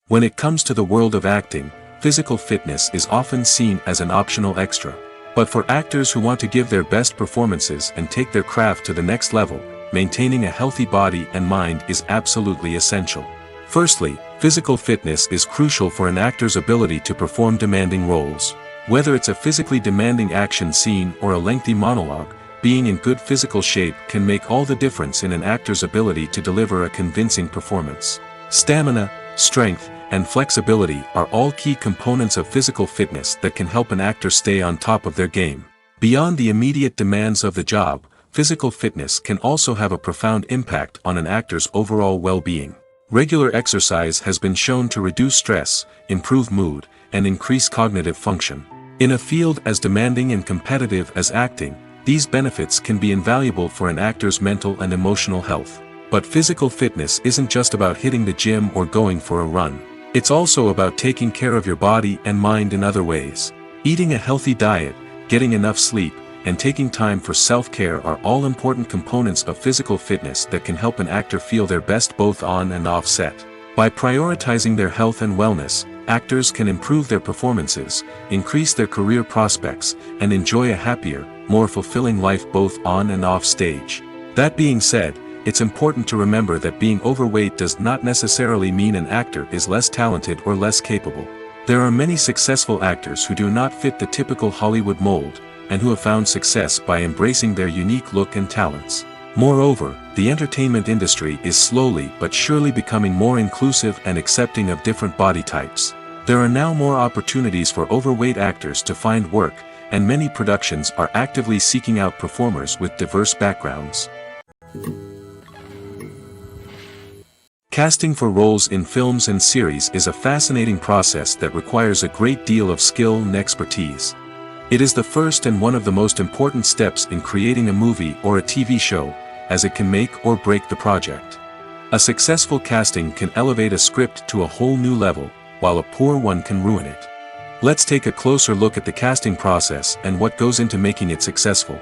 When it comes to the world of acting, physical fitness is often seen as an optional extra. But for actors who want to give their best performances and take their craft to the next level, maintaining a healthy body and mind is absolutely essential. Firstly, physical fitness is crucial for an actor's ability to perform demanding roles. Whether it's a physically demanding action scene or a lengthy monologue, being in good physical shape can make all the difference in an actor's ability to deliver a convincing performance. Stamina, strength, and flexibility are all key components of physical fitness that can help an actor stay on top of their game. Beyond the immediate demands of the job, physical fitness can also have a profound impact on an actor's overall well-being. Regular exercise has been shown to reduce stress, improve mood, and increase cognitive function. In a field as demanding and competitive as acting, these benefits can be invaluable for an actor's mental and emotional health. But physical fitness isn't just about hitting the gym or going for a run. It's also about taking care of your body and mind in other ways. Eating a healthy diet, getting enough sleep, and taking time for self-care are all important components of physical fitness that can help an actor feel their best both on and off set. By prioritizing their health and wellness, actors can improve their performances, increase their career prospects, and enjoy a happier, more fulfilling life both on and off stage. That being said, it's important to remember that being overweight does not necessarily mean an actor is less talented or less capable. There are many successful actors who do not fit the typical Hollywood mold, and who have found success by embracing their unique look and talents. Moreover, the entertainment industry is slowly but surely becoming more inclusive and accepting of different body types. There are now more opportunities for overweight actors to find work, and many productions are actively seeking out performers with diverse backgrounds. Casting for roles in films and series is a fascinating process that requires a great deal of skill and expertise. It is the first and one of the most important steps in creating a movie or a TV show, as it can make or break the project. A successful casting can elevate a script to a whole new level, while a poor one can ruin it. Let's take a closer look at the casting process and what goes into making it successful.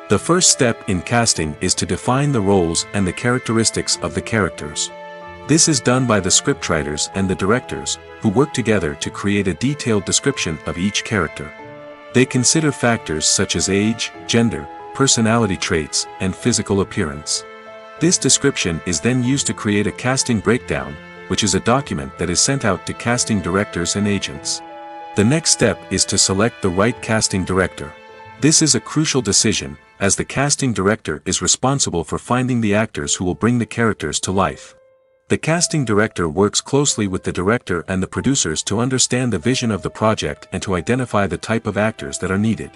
The first step in casting is to define the roles and the characteristics of the characters. This is done by the scriptwriters and the directors, who work together to create a detailed description of each character. They consider factors such as age, gender, personality traits, and physical appearance. This description is then used to create a casting breakdown, which is a document that is sent out to casting directors and agents. The next step is to select the right casting director. This is a crucial decision, as the casting director is responsible for finding the actors who will bring the characters to life. The casting director works closely with the director and the producers to understand the vision of the project and to identify the type of actors that are needed.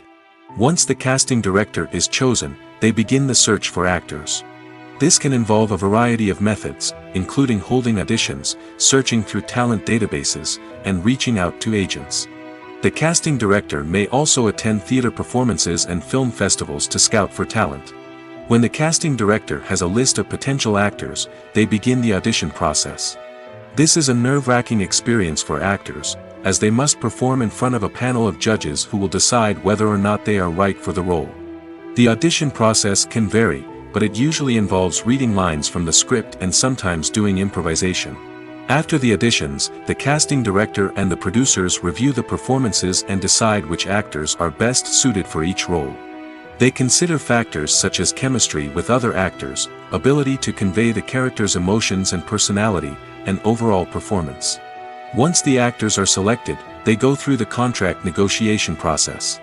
Once the casting director is chosen, they begin the search for actors. This can involve a variety of methods, including holding auditions, searching through talent databases, and reaching out to agents. The casting director may also attend theater performances and film festivals to scout for talent. When the casting director has a list of potential actors, they begin the audition process. This is a nerve-wracking experience for actors, as they must perform in front of a panel of judges who will decide whether or not they are right for the role. The audition process can vary, but it usually involves reading lines from the script and sometimes doing improvisation. After the auditions, the casting director and the producers review the performances and decide which actors are best suited for each role. They consider factors such as chemistry with other actors, ability to convey the character's emotions and personality, and overall performance. Once the actors are selected, they go through the contract negotiation process.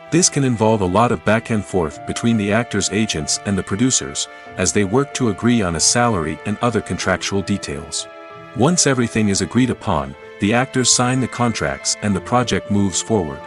This can involve a lot of back and forth between the actors' agents and the producers, as they work to agree on a salary and other contractual details. Once everything is agreed upon, the actors sign the contracts and the project moves forward.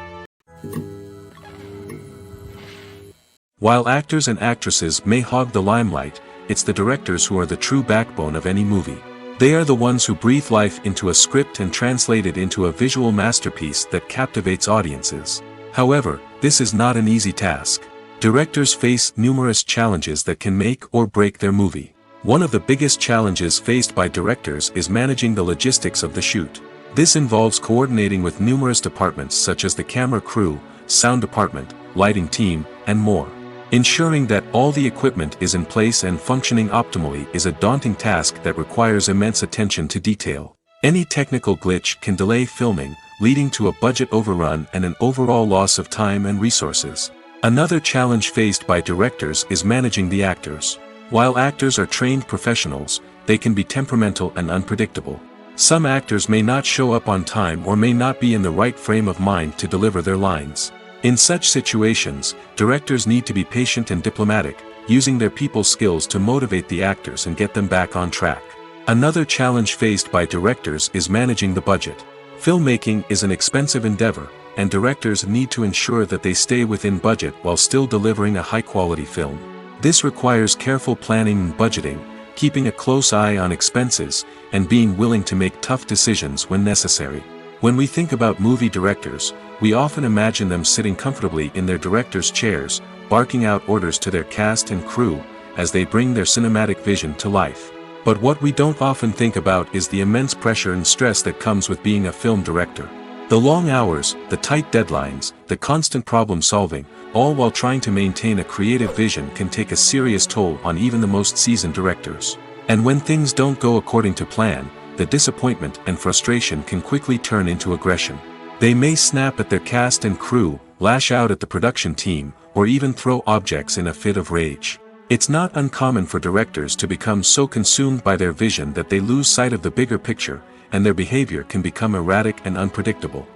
While actors and actresses may hog the limelight, it's the directors who are the true backbone of any movie. They are the ones who breathe life into a script and translate it into a visual masterpiece that captivates audiences. However, this is not an easy task. Directors face numerous challenges that can make or break their movie. One of the biggest challenges faced by directors is managing the logistics of the shoot. This involves coordinating with numerous departments such as the camera crew, sound department, lighting team, and more. Ensuring that all the equipment is in place and functioning optimally is a daunting task that requires immense attention to detail. Any technical glitch can delay filming, leading to a budget overrun and an overall loss of time and resources. Another challenge faced by directors is managing the actors. While actors are trained professionals, they can be temperamental and unpredictable. Some actors may not show up on time or may not be in the right frame of mind to deliver their lines. In such situations, directors need to be patient and diplomatic, using their people skills to motivate the actors and get them back on track. Another challenge faced by directors is managing the budget. Filmmaking is an expensive endeavor, and directors need to ensure that they stay within budget while still delivering a high-quality film. This requires careful planning and budgeting, keeping a close eye on expenses, and being willing to make tough decisions when necessary. When we think about movie directors, we often imagine them sitting comfortably in their director's chairs, barking out orders to their cast and crew, as they bring their cinematic vision to life. But what we don't often think about is the immense pressure and stress that comes with being a film director. The long hours, the tight deadlines, the constant problem solving, all while trying to maintain a creative vision can take a serious toll on even the most seasoned directors. And when things don't go according to plan, the disappointment and frustration can quickly turn into aggression. They may snap at their cast and crew, lash out at the production team, or even throw objects in a fit of rage. It's not uncommon for directors to become so consumed by their vision that they lose sight of the bigger picture, and their behavior can become erratic and unpredictable.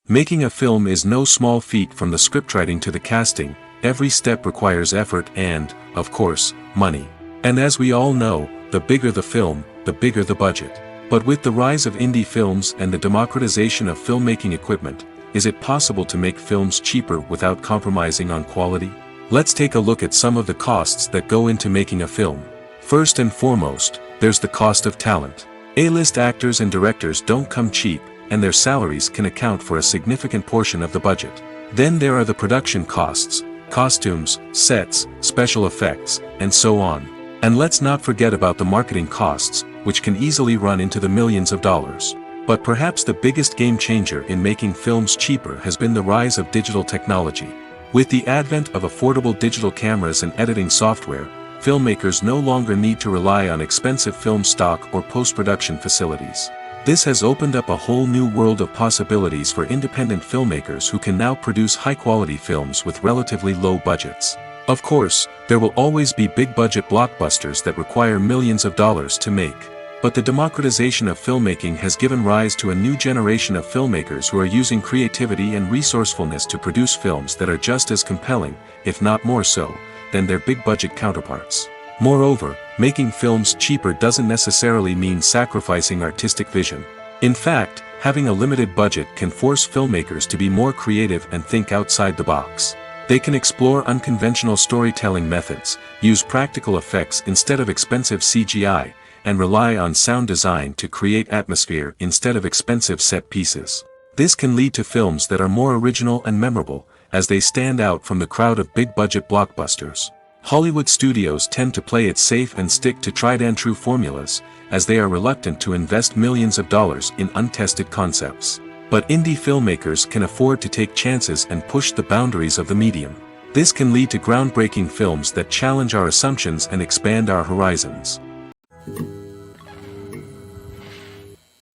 Making a film is no small feat. From the scriptwriting to the casting, every step requires effort and, of course, money. And as we all know, the bigger the film, the bigger the budget. But with the rise of indie films and the democratization of filmmaking equipment, is it possible to make films cheaper without compromising on quality? Let's take a look at some of the costs that go into making a film. First and foremost, there's the cost of talent. A-list actors and directors don't come cheap, and their salaries can account for a significant portion of the budget. Then there are the production costs, costumes, sets, special effects, and so on. And let's not forget about the marketing costs, which can easily run into the millions of dollars. But perhaps the biggest game changer in making films cheaper has been the rise of digital technology. With the advent of affordable digital cameras and editing software, filmmakers no longer need to rely on expensive film stock or post-production facilities. This has opened up a whole new world of possibilities for independent filmmakers who can now produce high-quality films with relatively low budgets. Of course, there will always be big-budget blockbusters that require millions of dollars to make. But the democratization of filmmaking has given rise to a new generation of filmmakers who are using creativity and resourcefulness to produce films that are just as compelling, if not more so, than their big-budget counterparts. Moreover, making films cheaper doesn't necessarily mean sacrificing artistic vision. In fact, having a limited budget can force filmmakers to be more creative and think outside the box. They can explore unconventional storytelling methods, use practical effects instead of expensive CGI, and rely on sound design to create atmosphere instead of expensive set pieces. This can lead to films that are more original and memorable, as they stand out from the crowd of big-budget blockbusters. Hollywood studios tend to play it safe and stick to tried-and-true formulas, as they are reluctant to invest millions of dollars in untested concepts. But indie filmmakers can afford to take chances and push the boundaries of the medium. This can lead to groundbreaking films that challenge our assumptions and expand our horizons.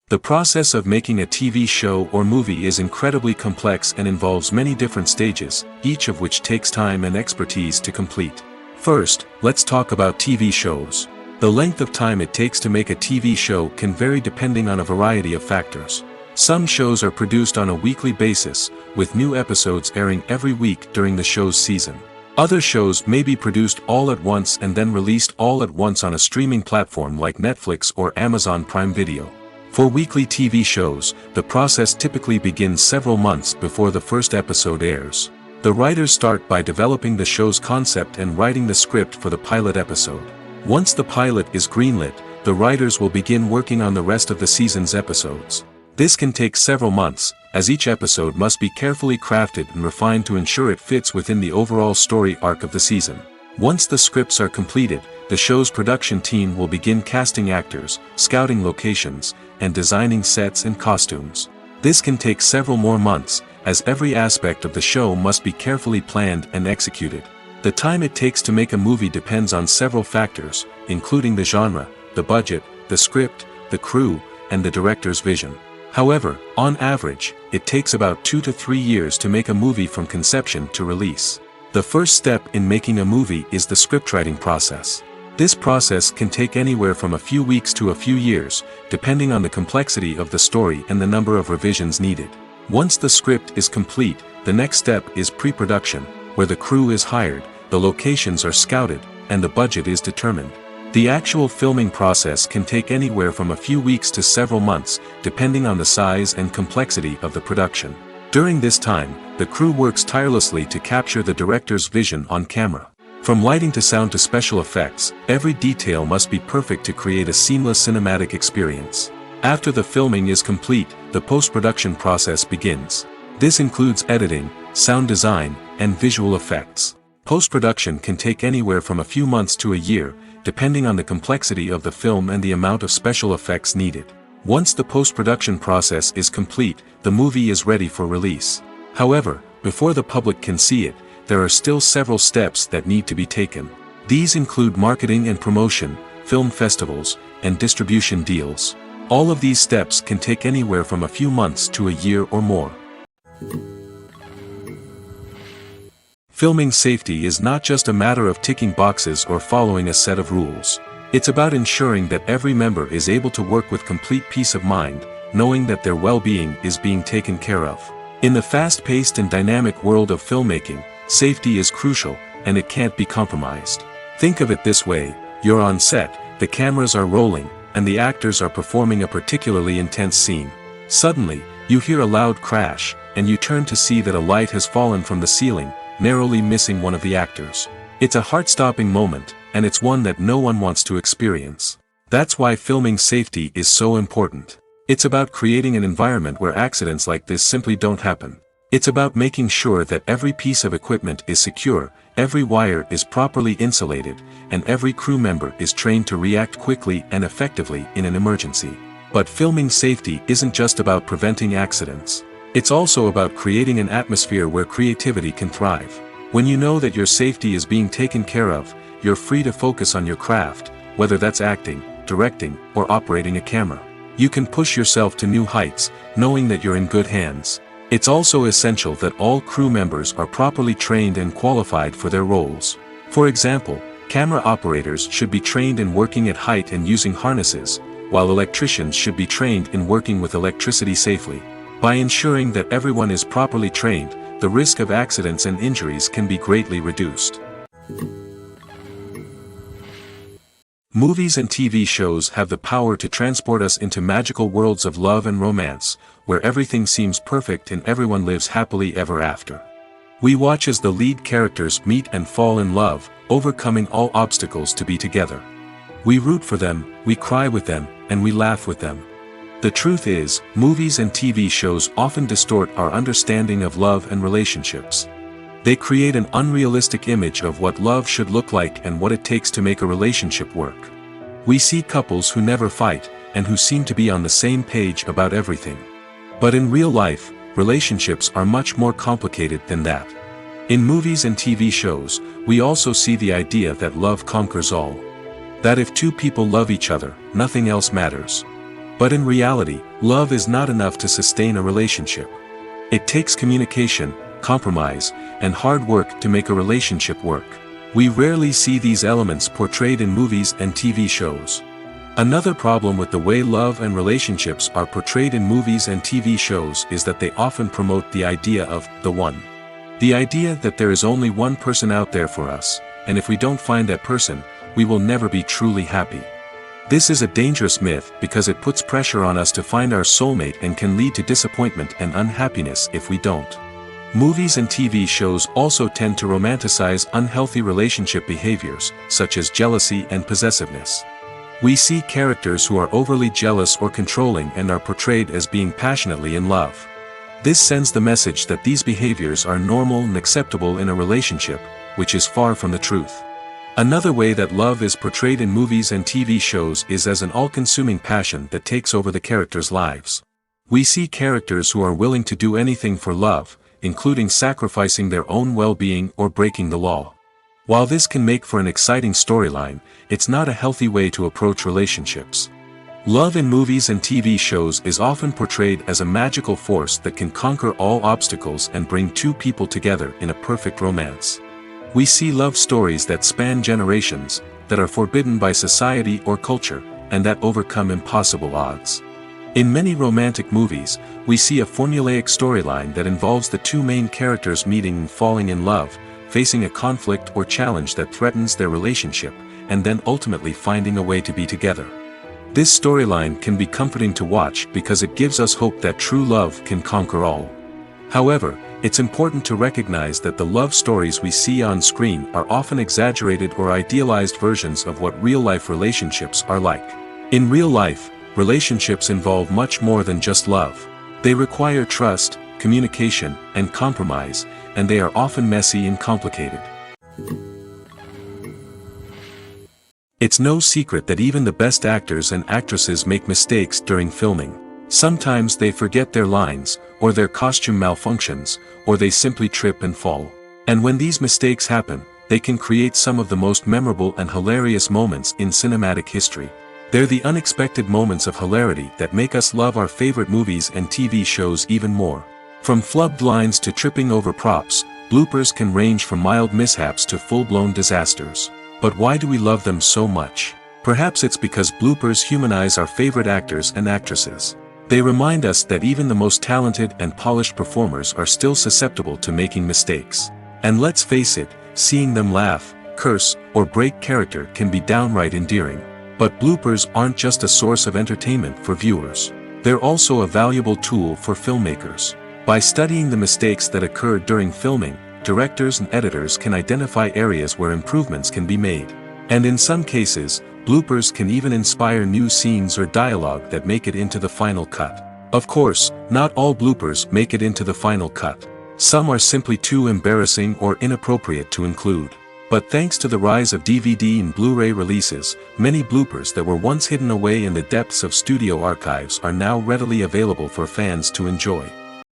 The process of making a TV show or movie is incredibly complex and involves many different stages, each of which takes time and expertise to complete. First, let's talk about TV shows. The length of time it takes to make a TV show can vary depending on a variety of factors. Some shows are produced on a weekly basis, with new episodes airing every week during the show's season. Other shows may be produced all at once and then released all at once on a streaming platform like Netflix or Amazon Prime Video. For weekly TV shows, the process typically begins several months before the first episode airs. The writers start by developing the show's concept and writing the script for the pilot episode. Once the pilot is greenlit, the writers will begin working on the rest of the season's episodes. This can take several months, as each episode must be carefully crafted and refined to ensure it fits within the overall story arc of the season. Once the scripts are completed, the show's production team will begin casting actors, scouting locations, and designing sets and costumes. This can take several more months, as every aspect of the show must be carefully planned and executed. The time it takes to make a movie depends on several factors, including the genre, the budget, the script, the crew, and the director's vision. However, on average, it takes about 2 to 3 years to make a movie from conception to release. The first step in making a movie is the scriptwriting process. This process can take anywhere from a few weeks to a few years, depending on the complexity of the story and the number of revisions needed. Once the script is complete, the next step is pre-production, where the crew is hired, the locations are scouted, and the budget is determined. The actual filming process can take anywhere from a few weeks to several months, depending on the size and complexity of the production. During this time, the crew works tirelessly to capture the director's vision on camera. From lighting to sound to special effects, every detail must be perfect to create a seamless cinematic experience. After the filming is complete, the post-production process begins. This includes editing, sound design, and visual effects. Post-production can take anywhere from a few months to a year, depending on the complexity of the film and the amount of special effects needed. Once the post-production process is complete, the movie is ready for release. However, before the public can see it, there are still several steps that need to be taken. These include marketing and promotion, film festivals, and distribution deals. All of these steps can take anywhere from a few months to a year or more. Filming safety is not just a matter of ticking boxes or following a set of rules. It's about ensuring that every member is able to work with complete peace of mind, knowing that their well-being is being taken care of. In the fast-paced and dynamic world of filmmaking, safety is crucial, and it can't be compromised. Think of it this way: you're on set, the cameras are rolling, and the actors are performing a particularly intense scene. Suddenly, you hear a loud crash, and you turn to see that a light has fallen from the ceiling, narrowly missing one of the actors. It's a heart-stopping moment, and it's one that no one wants to experience. That's why filming safety is so important. It's about creating an environment where accidents like this simply don't happen. It's about making sure that every piece of equipment is secure, every wire is properly insulated, and every crew member is trained to react quickly and effectively in an emergency. But filming safety isn't just about preventing accidents. It's also about creating an atmosphere where creativity can thrive. When you know that your safety is being taken care of, you're free to focus on your craft, whether that's acting, directing, or operating a camera. You can push yourself to new heights, knowing that you're in good hands. It's also essential that all crew members are properly trained and qualified for their roles. For example, camera operators should be trained in working at height and using harnesses, while electricians should be trained in working with electricity safely. By ensuring that everyone is properly trained, the risk of accidents and injuries can be greatly reduced. Movies and TV shows have the power to transport us into magical worlds of love and romance, where everything seems perfect and everyone lives happily ever after. We watch as the lead characters meet and fall in love, overcoming all obstacles to be together. We root for them, we cry with them, and we laugh with them. The truth is, movies and TV shows often distort our understanding of love and relationships. They create an unrealistic image of what love should look like and what it takes to make a relationship work. We see couples who never fight, and who seem to be on the same page about everything. But in real life, relationships are much more complicated than that. In movies and TV shows, we also see the idea that love conquers all. That if two people love each other, nothing else matters. But in reality, love is not enough to sustain a relationship. It takes communication, compromise, and hard work to make a relationship work. We rarely see these elements portrayed in movies and TV shows. Another problem with the way love and relationships are portrayed in movies and TV shows is that they often promote the idea of the one. The idea that there is only one person out there for us, and if we don't find that person, we will never be truly happy. This is a dangerous myth because it puts pressure on us to find our soulmate and can lead to disappointment and unhappiness if we don't. Movies and TV shows also tend to romanticize unhealthy relationship behaviors, such as jealousy and possessiveness. We see characters who are overly jealous or controlling and are portrayed as being passionately in love. This sends the message that these behaviors are normal and acceptable in a relationship, which is far from the truth. Another way that love is portrayed in movies and TV shows is as an all-consuming passion that takes over the characters' lives. We see characters who are willing to do anything for love, including sacrificing their own well-being or breaking the law. While this can make for an exciting storyline, it's not a healthy way to approach relationships. Love in movies and TV shows is often portrayed as a magical force that can conquer all obstacles and bring two people together in a perfect romance. We see love stories that span generations, that are forbidden by society or culture, and that overcome impossible odds. In many romantic movies, we see a formulaic storyline that involves the two main characters meeting and falling in love, facing a conflict or challenge that threatens their relationship, and then ultimately finding a way to be together. This storyline can be comforting to watch because it gives us hope that true love can conquer all. However, it's important to recognize that the love stories we see on screen are often exaggerated or idealized versions of what real-life relationships are like. In real life, relationships involve much more than just love. They require trust, communication, and compromise, and they are often messy and complicated. It's no secret that even the best actors and actresses make mistakes during filming. Sometimes they forget their lines, or their costume malfunctions, or they simply trip and fall. And when these mistakes happen, they can create some of the most memorable and hilarious moments in cinematic history. They're the unexpected moments of hilarity that make us love our favorite movies and TV shows even more. From flubbed lines to tripping over props, bloopers can range from mild mishaps to full-blown disasters. But why do we love them so much? Perhaps it's because bloopers humanize our favorite actors and actresses. They remind us that even the most talented and polished performers are still susceptible to making mistakes. And let's face it, seeing them laugh, curse, or break character can be downright endearing. But bloopers aren't just a source of entertainment for viewers. They're also a valuable tool for filmmakers. By studying the mistakes that occurred during filming, directors and editors can identify areas where improvements can be made. And in some cases, bloopers can even inspire new scenes or dialogue that make it into the final cut. Of course, not all bloopers make it into the final cut. Some are simply too embarrassing or inappropriate to include. But thanks to the rise of DVD and Blu-ray releases, many bloopers that were once hidden away in the depths of studio archives are now readily available for fans to enjoy.